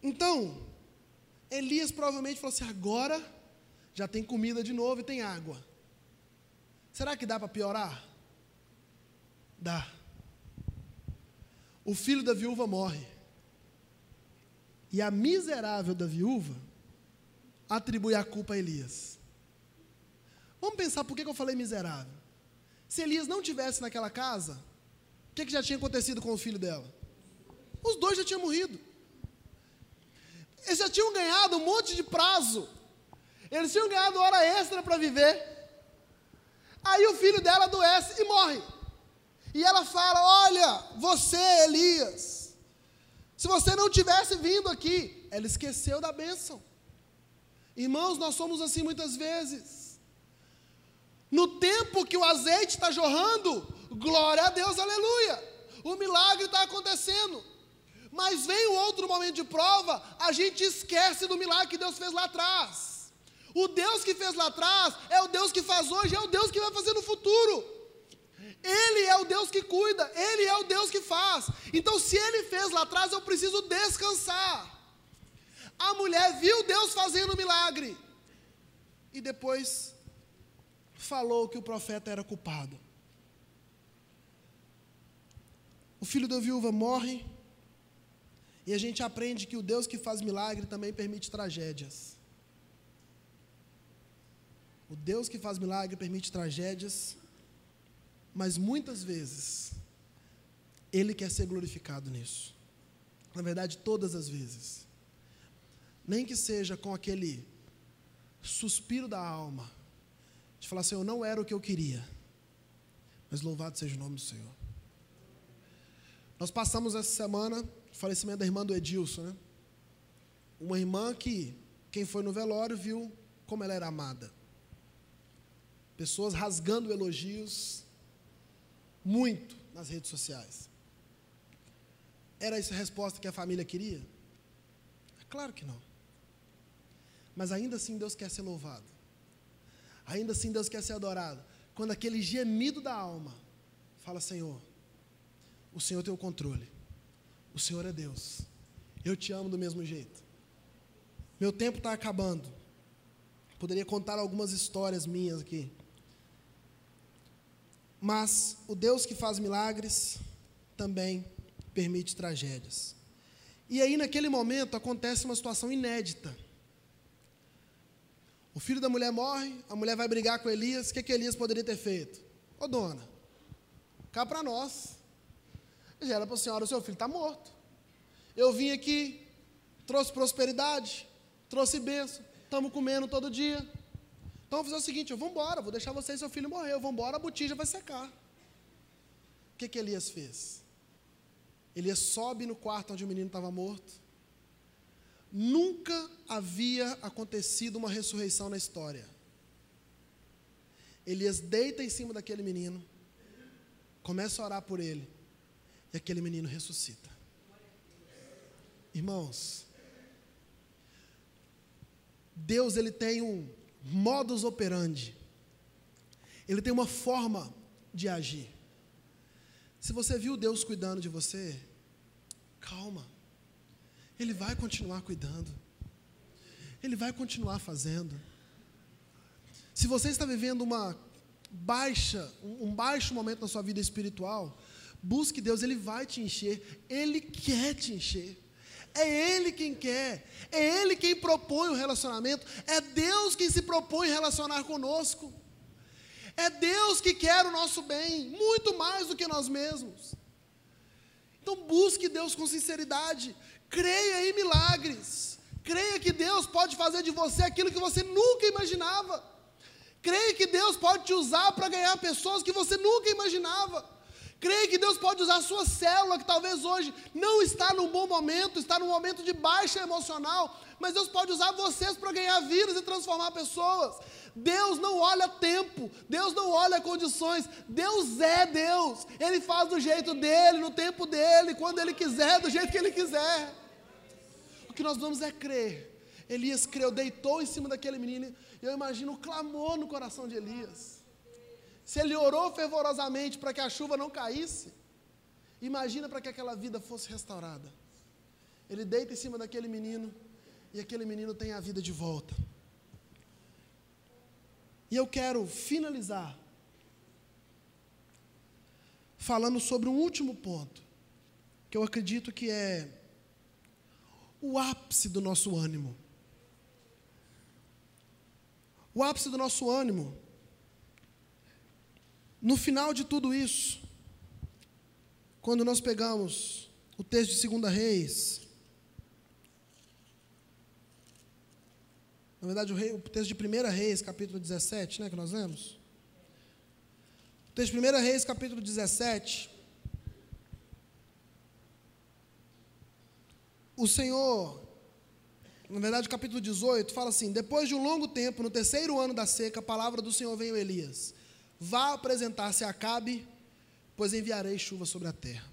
Então, Elias provavelmente falou assim, agora já tem comida de novo e tem água. Será que dá para piorar? Dá. O filho da viúva morre. E a miserável da viúva atribui a culpa a Elias. Vamos pensar por que eu falei miserável. Se Elias não tivesse naquela casa, o que já tinha acontecido com o filho dela? Os dois já tinham morrido. Eles já tinham ganhado um monte de prazo. Eles tinham ganhado hora extra para viver. Aí o filho dela adoece e morre. E ela fala, olha, você, Elias, se você não tivesse vindo aqui, ela esqueceu da bênção. Irmãos, nós somos assim muitas vezes. No tempo que o azeite está jorrando, glória a Deus, aleluia. O milagre está acontecendo. Mas vem um outro momento de prova, a gente esquece do milagre que Deus fez lá atrás. O Deus que fez lá atrás é o Deus que faz hoje, é o Deus que vai fazer no futuro. Ele é o Deus que cuida, Ele é o Deus que faz. Então, se Ele fez lá atrás, eu preciso descansar. A mulher viu Deus fazendo o milagre. E depois falou que o profeta era culpado. O filho da viúva morre. E a gente aprende que o Deus que faz milagre também permite tragédias. O Deus que faz milagre permite tragédias. Mas muitas vezes, Ele quer ser glorificado nisso. Na verdade, todas as vezes. Nem que seja com aquele suspiro da alma, de falar, Senhor, não era o que eu queria, mas louvado seja o nome do Senhor. Nós passamos essa semana o falecimento da irmã do Edilson, né? Uma irmã que, quem foi no velório, viu como ela era amada. Pessoas rasgando elogios, muito nas redes sociais. Era essa a resposta que a família queria? É claro que não. Mas ainda assim Deus quer ser louvado. Ainda assim Deus quer ser adorado. Quando aquele gemido da alma fala, Senhor, o Senhor tem o controle. O Senhor é Deus. Eu te amo do mesmo jeito. Meu tempo está acabando. Poderia contar algumas histórias minhas aqui. Mas o Deus que faz milagres também permite tragédias. E aí naquele momento acontece uma situação inédita. O filho da mulher morre, a mulher vai brigar com Elias. O que Elias poderia ter feito? Ô dona, cá para nós. Já era para a senhora, o seu filho está morto. Eu vim aqui, trouxe prosperidade, trouxe bênção, estamos comendo todo dia. Então, vou fazer o seguinte, eu vou embora, vou deixar você e seu filho morrer, eu vou embora, a botija vai secar. O que Elias fez? Elias sobe no quarto onde o menino estava morto. Nunca havia acontecido uma ressurreição na história. Elias deita em cima daquele menino, começa a orar por ele, e aquele menino ressuscita. Irmãos, Deus, ele tem um modus operandi, ele tem uma forma de agir. Se você viu Deus cuidando de você, calma, Ele vai continuar cuidando, Ele vai continuar fazendo. Se você está vivendo um baixo momento na sua vida espiritual, busque Deus, Ele vai te encher, Ele quer te encher. É Ele quem quer, é Ele quem propõe o relacionamento, é Deus quem se propõe relacionar conosco, é Deus que quer o nosso bem, muito mais do que nós mesmos. Então busque Deus com sinceridade, creia em milagres, creia que Deus pode fazer de você aquilo que você nunca imaginava, creia que Deus pode te usar para ganhar pessoas que você nunca imaginava. Creia que Deus pode usar a sua célula, que talvez hoje não está num bom momento, está num momento de baixa emocional, mas Deus pode usar vocês para ganhar vidas e transformar pessoas. Deus não olha tempo, Deus não olha condições, Deus é Deus, Ele faz do jeito dEle, no tempo dEle, quando Ele quiser, do jeito que Ele quiser. O que nós vamos é crer. Elias creu, deitou em cima daquele menino, e eu imagino o clamor no coração de Elias. Se ele orou fervorosamente para que a chuva não caísse, imagina para que aquela vida fosse restaurada. Ele deita em cima daquele menino, e aquele menino tem a vida de volta. E eu quero finalizar falando sobre um último ponto, que eu acredito que é o ápice do nosso ânimo. O ápice do nosso ânimo, no final de tudo isso, quando nós pegamos o texto de 2 Reis, na verdade o texto de 1 Reis, capítulo 17, que nós lemos. O texto de 1 Reis, capítulo 17, o Senhor, na verdade o capítulo 18, fala assim: depois de um longo tempo, no 3º ano da seca, a palavra do Senhor veio a Elias: vá apresentar-se a Acabe, pois enviarei chuva sobre a terra.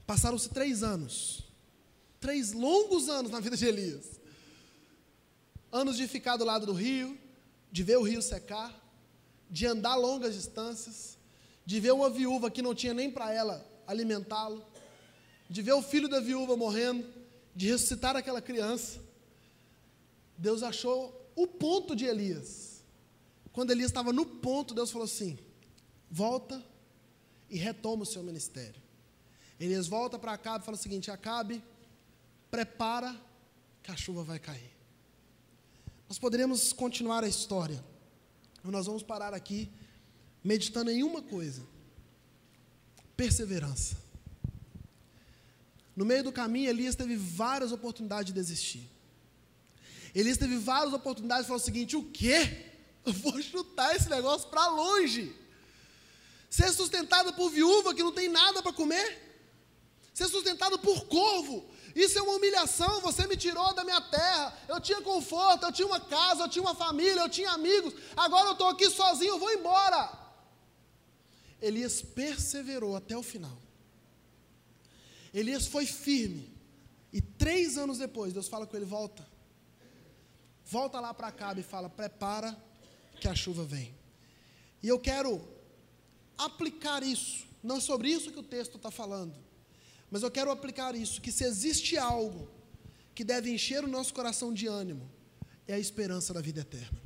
Passaram-se 3 anos, 3 longos anos na vida de Elias. Anos de ficar do lado do rio, de ver o rio secar, de andar longas distâncias, de ver uma viúva que não tinha nem para ela alimentá-lo, de ver o filho da viúva morrendo, de ressuscitar aquela criança. Deus achou o ponto de Elias. Quando Elias estava no ponto, Deus falou assim: volta e retoma o seu ministério. Elias volta para Acabe e fala o seguinte: Acabe, prepara que a chuva vai cair. Nós poderíamos continuar a história, mas nós vamos parar aqui meditando em uma coisa: perseverança. No meio do caminho, Elias teve várias oportunidades de desistir. Elias teve várias oportunidades de falar o seguinte: o quê? Eu vou chutar esse negócio para longe. Ser sustentado por viúva que não tem nada para comer, ser sustentado por corvo, isso é uma humilhação. Você me tirou da minha terra, eu tinha conforto, eu tinha uma casa, eu tinha uma família, eu tinha amigos, agora eu estou aqui sozinho, eu vou embora. Elias perseverou até o final. Elias foi firme, e 3 anos depois, Deus fala com ele: volta lá para Acabe e fala: prepara que a chuva vem. E eu quero aplicar isso, não é sobre isso que o texto está falando, mas eu quero aplicar isso, que se existe algo que deve encher o nosso coração de ânimo, é a esperança da vida eterna.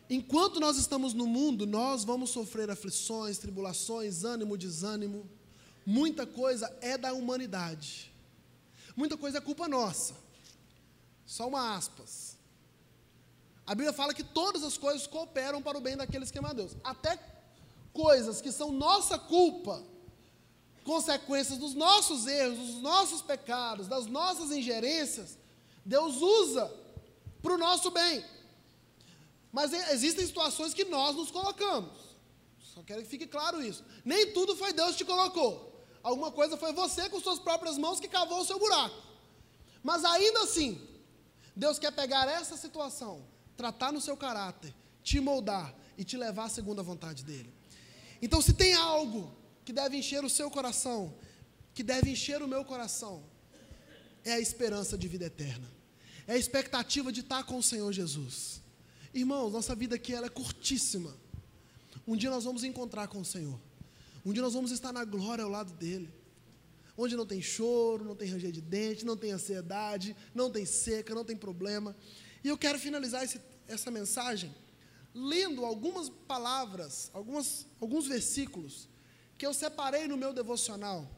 Enquanto nós estamos no mundo, nós vamos sofrer aflições, tribulações, ânimo, desânimo. Muita coisa é da humanidade, muita coisa é culpa nossa. Só uma aspas: A Bíblia fala que todas as coisas cooperam para o bem daqueles que amam a Deus. Até coisas que são nossa culpa, consequências dos nossos erros, dos nossos pecados, das nossas ingerências, Deus usa para o nosso bem. Mas existem situações que nós nos colocamos. Só quero que fique claro isso. Nem tudo foi Deus que te colocou. Alguma coisa foi você com suas próprias mãos que cavou o seu buraco. Mas ainda assim, Deus quer pegar essa situação, tratar no seu caráter, te moldar e te levar segundo a vontade dEle. Então, se tem algo que deve encher o seu coração, que deve encher o meu coração, é a esperança de vida eterna. É a expectativa de estar com o Senhor Jesus. Irmãos, nossa vida aqui ela é curtíssima. Um dia nós vamos encontrar com o Senhor. Um dia nós vamos estar na glória ao lado dEle. Onde não tem choro, não tem ranger de dente, não tem ansiedade, não tem seca, não tem problema. E eu quero finalizar essa mensagem lendo algumas palavras, alguns versículos que eu separei no meu devocional.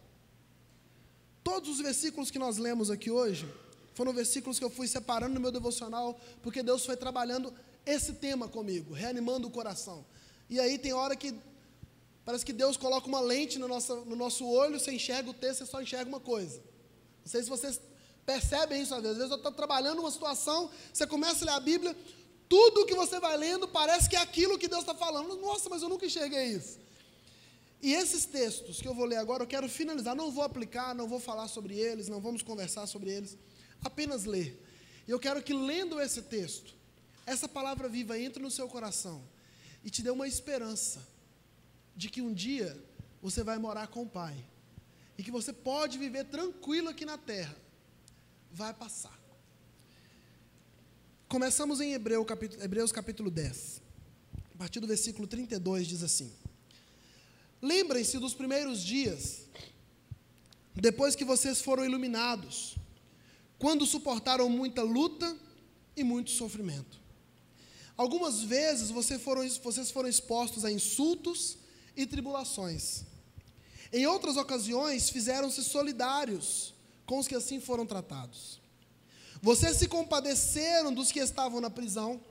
Todos os versículos que nós lemos aqui hoje foram versículos que eu fui separando no meu devocional, porque Deus foi trabalhando esse tema comigo, reanimando o coração. E aí tem hora que parece que Deus coloca uma lente no nosso olho, você enxerga o texto, você só enxerga uma coisa. Não sei se vocês percebem isso às vezes. Às vezes eu estou trabalhando uma situação, você começa a ler a Bíblia, tudo que você vai lendo parece que é aquilo que Deus está falando. Nossa, mas eu nunca enxerguei isso. E esses textos que eu vou ler agora, eu quero finalizar. Não vou aplicar, não vou falar sobre eles, não vamos conversar sobre eles. Apenas ler. E eu quero que lendo esse texto, essa palavra viva entre no seu coração e te dê uma esperança de que um dia você vai morar com o Pai e que você pode viver tranquilo aqui na terra. Vai passar. Começamos em Hebreus capítulo 10. A partir do versículo 32 diz assim: lembrem-se dos primeiros dias, depois que vocês foram iluminados, quando suportaram muita luta e muito sofrimento. Algumas vezes vocês foram expostos a insultos e tribulações. Em outras ocasiões, fizeram-se solidários com os que assim foram tratados. Vocês se compadeceram dos que estavam na prisão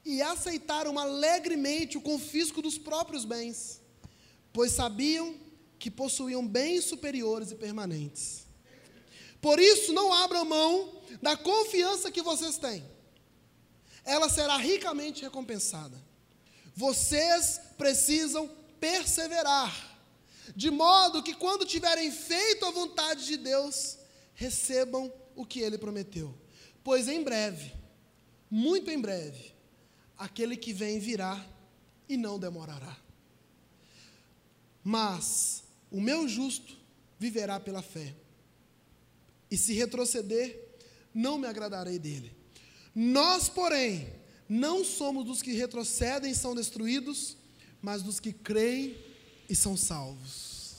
e aceitaram alegremente o confisco dos próprios bens, pois sabiam que possuíam bens superiores e permanentes. Por isso, não abram mão da confiança que vocês têm. Ela será ricamente recompensada. Vocês precisam perseverar, de modo que quando tiverem feito a vontade de Deus, recebam o que Ele prometeu. Pois em breve, muito em breve, aquele que vem virá e não demorará. Mas o meu justo viverá pela fé, e se retroceder, não me agradarei dele. Nós, porém, não somos dos que retrocedem e são destruídos, mas dos que creem e são salvos.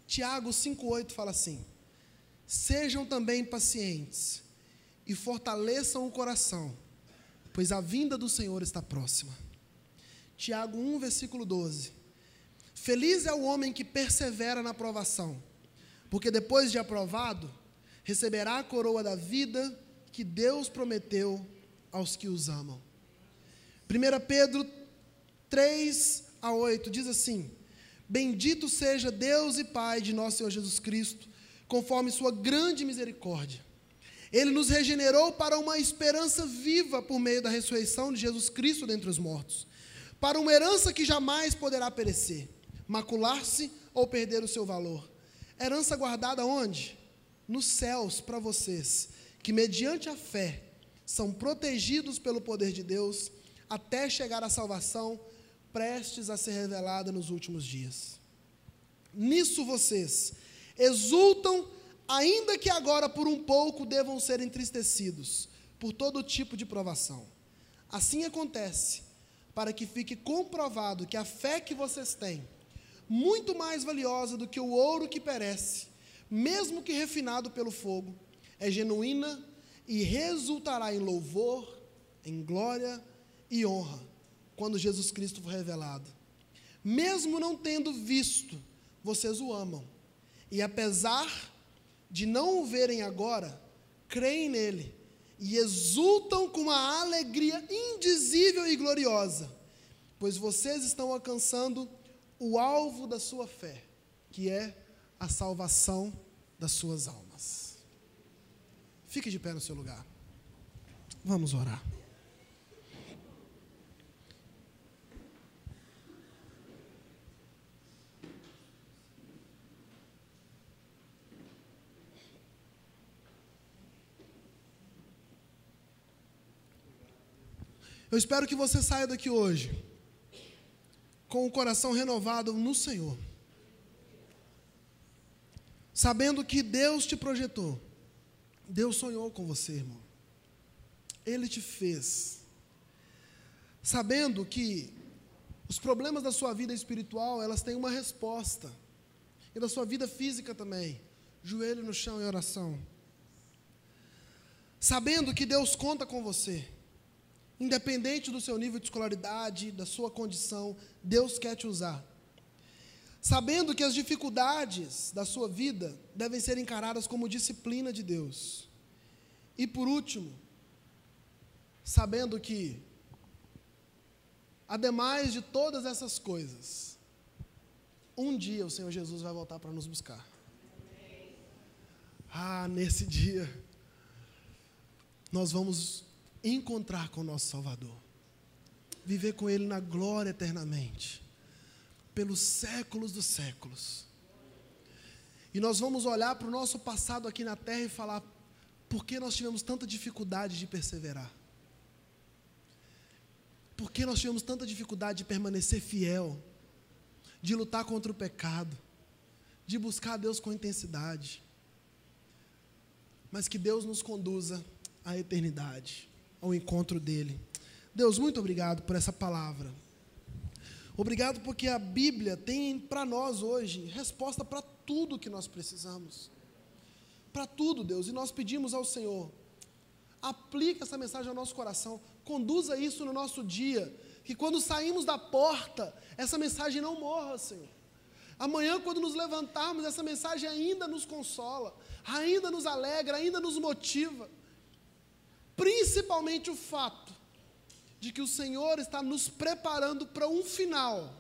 Tiago 5,8 fala assim: sejam também pacientes e fortaleçam o coração, pois a vinda do Senhor está próxima. Tiago 1, versículo 12: feliz é o homem que persevera na provação, porque depois de aprovado, receberá a coroa da vida que Deus prometeu aos que os amam. 1 Pedro 3-8 diz assim: bendito seja Deus e Pai de nosso Senhor Jesus Cristo, conforme sua grande misericórdia. Ele nos regenerou para uma esperança viva por meio da ressurreição de Jesus Cristo dentre os mortos, para uma herança que jamais poderá perecer, macular-se ou perder o seu valor. Herança guardada onde? Nos céus para vocês, que mediante a fé são protegidos pelo poder de Deus, até chegar à salvação, prestes a ser revelada nos últimos dias. Nisso vocês exultam, ainda que agora por um pouco devam ser entristecidos, por todo tipo de provação. Assim acontece, para que fique comprovado que a fé que vocês têm, muito mais valiosa do que o ouro que perece, mesmo que refinado pelo fogo, é genuína e resultará em louvor, em glória e honra, quando Jesus Cristo for revelado. Mesmo não tendo visto, vocês o amam, e apesar de não o verem agora, creem nele e exultam com uma alegria indizível e gloriosa, pois vocês estão alcançando o alvo da sua fé, que é a salvação das suas almas. Fique de pé no seu lugar. Vamos orar. Eu espero que você saia daqui hoje com o coração renovado no Senhor, sabendo que Deus te projetou, Deus sonhou com você, irmão, Ele te fez, sabendo que os problemas da sua vida espiritual, elas têm uma resposta, e da sua vida física também, joelho no chão em oração, sabendo que Deus conta com você, independente do seu nível de escolaridade, da sua condição, Deus quer te usar. Sabendo que as dificuldades da sua vida devem ser encaradas como disciplina de Deus. E por último, sabendo que, ademais de todas essas coisas, um dia o Senhor Jesus vai voltar para nos buscar. Nesse dia, nós vamos encontrar com o nosso Salvador, viver com Ele na glória eternamente, pelos séculos dos séculos. E nós vamos olhar para o nosso passado aqui na terra e falar, por que nós tivemos tanta dificuldade de perseverar? Por que nós tivemos tanta dificuldade de permanecer fiel, de lutar contra o pecado, de buscar a Deus com intensidade? Mas que Deus nos conduza à eternidade, ao encontro dEle. Deus, muito obrigado por essa palavra. Obrigado porque a Bíblia tem para nós hoje resposta para tudo que nós precisamos. Para tudo, Deus. E nós pedimos ao Senhor, aplique essa mensagem ao nosso coração, conduza isso no nosso dia, que quando saímos da porta, essa mensagem não morra, Senhor. Amanhã, quando nos levantarmos, essa mensagem ainda nos consola, ainda nos alegra, ainda nos motiva. Principalmente o fato de que o Senhor está nos preparando para um final,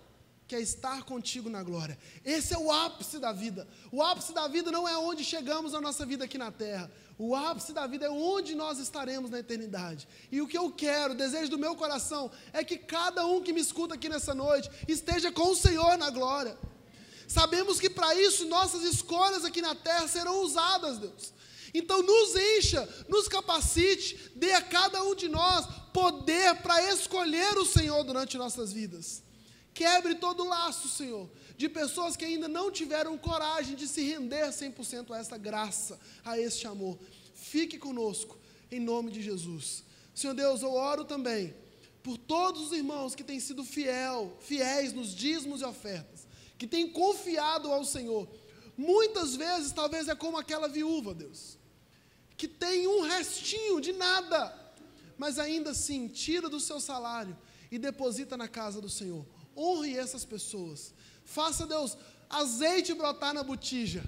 que é estar contigo na glória. Esse é o ápice da vida. O ápice da vida não é onde chegamos na nossa vida aqui na terra. O ápice da vida é onde nós estaremos na eternidade. E o que eu quero, o desejo do meu coração, é que cada um que me escuta aqui nessa noite esteja com o Senhor na glória. Sabemos que para isso nossas escolhas aqui na terra serão usadas, Deus. Então nos encha, nos capacite, dê a cada um de nós poder para escolher o Senhor durante nossas vidas. Quebre todo o laço, Senhor, de pessoas que ainda não tiveram coragem de se render 100% a essa graça, a este amor. Fique conosco, em nome de Jesus. Senhor Deus, eu oro também por todos os irmãos que têm sido fiéis nos dízimos e ofertas, que têm confiado ao Senhor. Muitas vezes, talvez é como aquela viúva, Deus, que tem um restinho de nada, mas ainda assim tira do seu salário e deposita na casa do Senhor. Honre essas pessoas. Faça, Deus, azeite brotar na botija.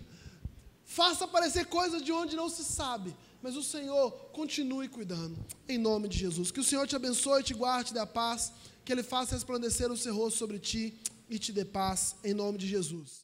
Faça aparecer coisas de onde não se sabe, mas o Senhor continue cuidando. Em nome de Jesus. Que o Senhor te abençoe, te guarde, te dê a paz, que Ele faça resplandecer o seu rosto sobre ti e te dê paz, em nome de Jesus.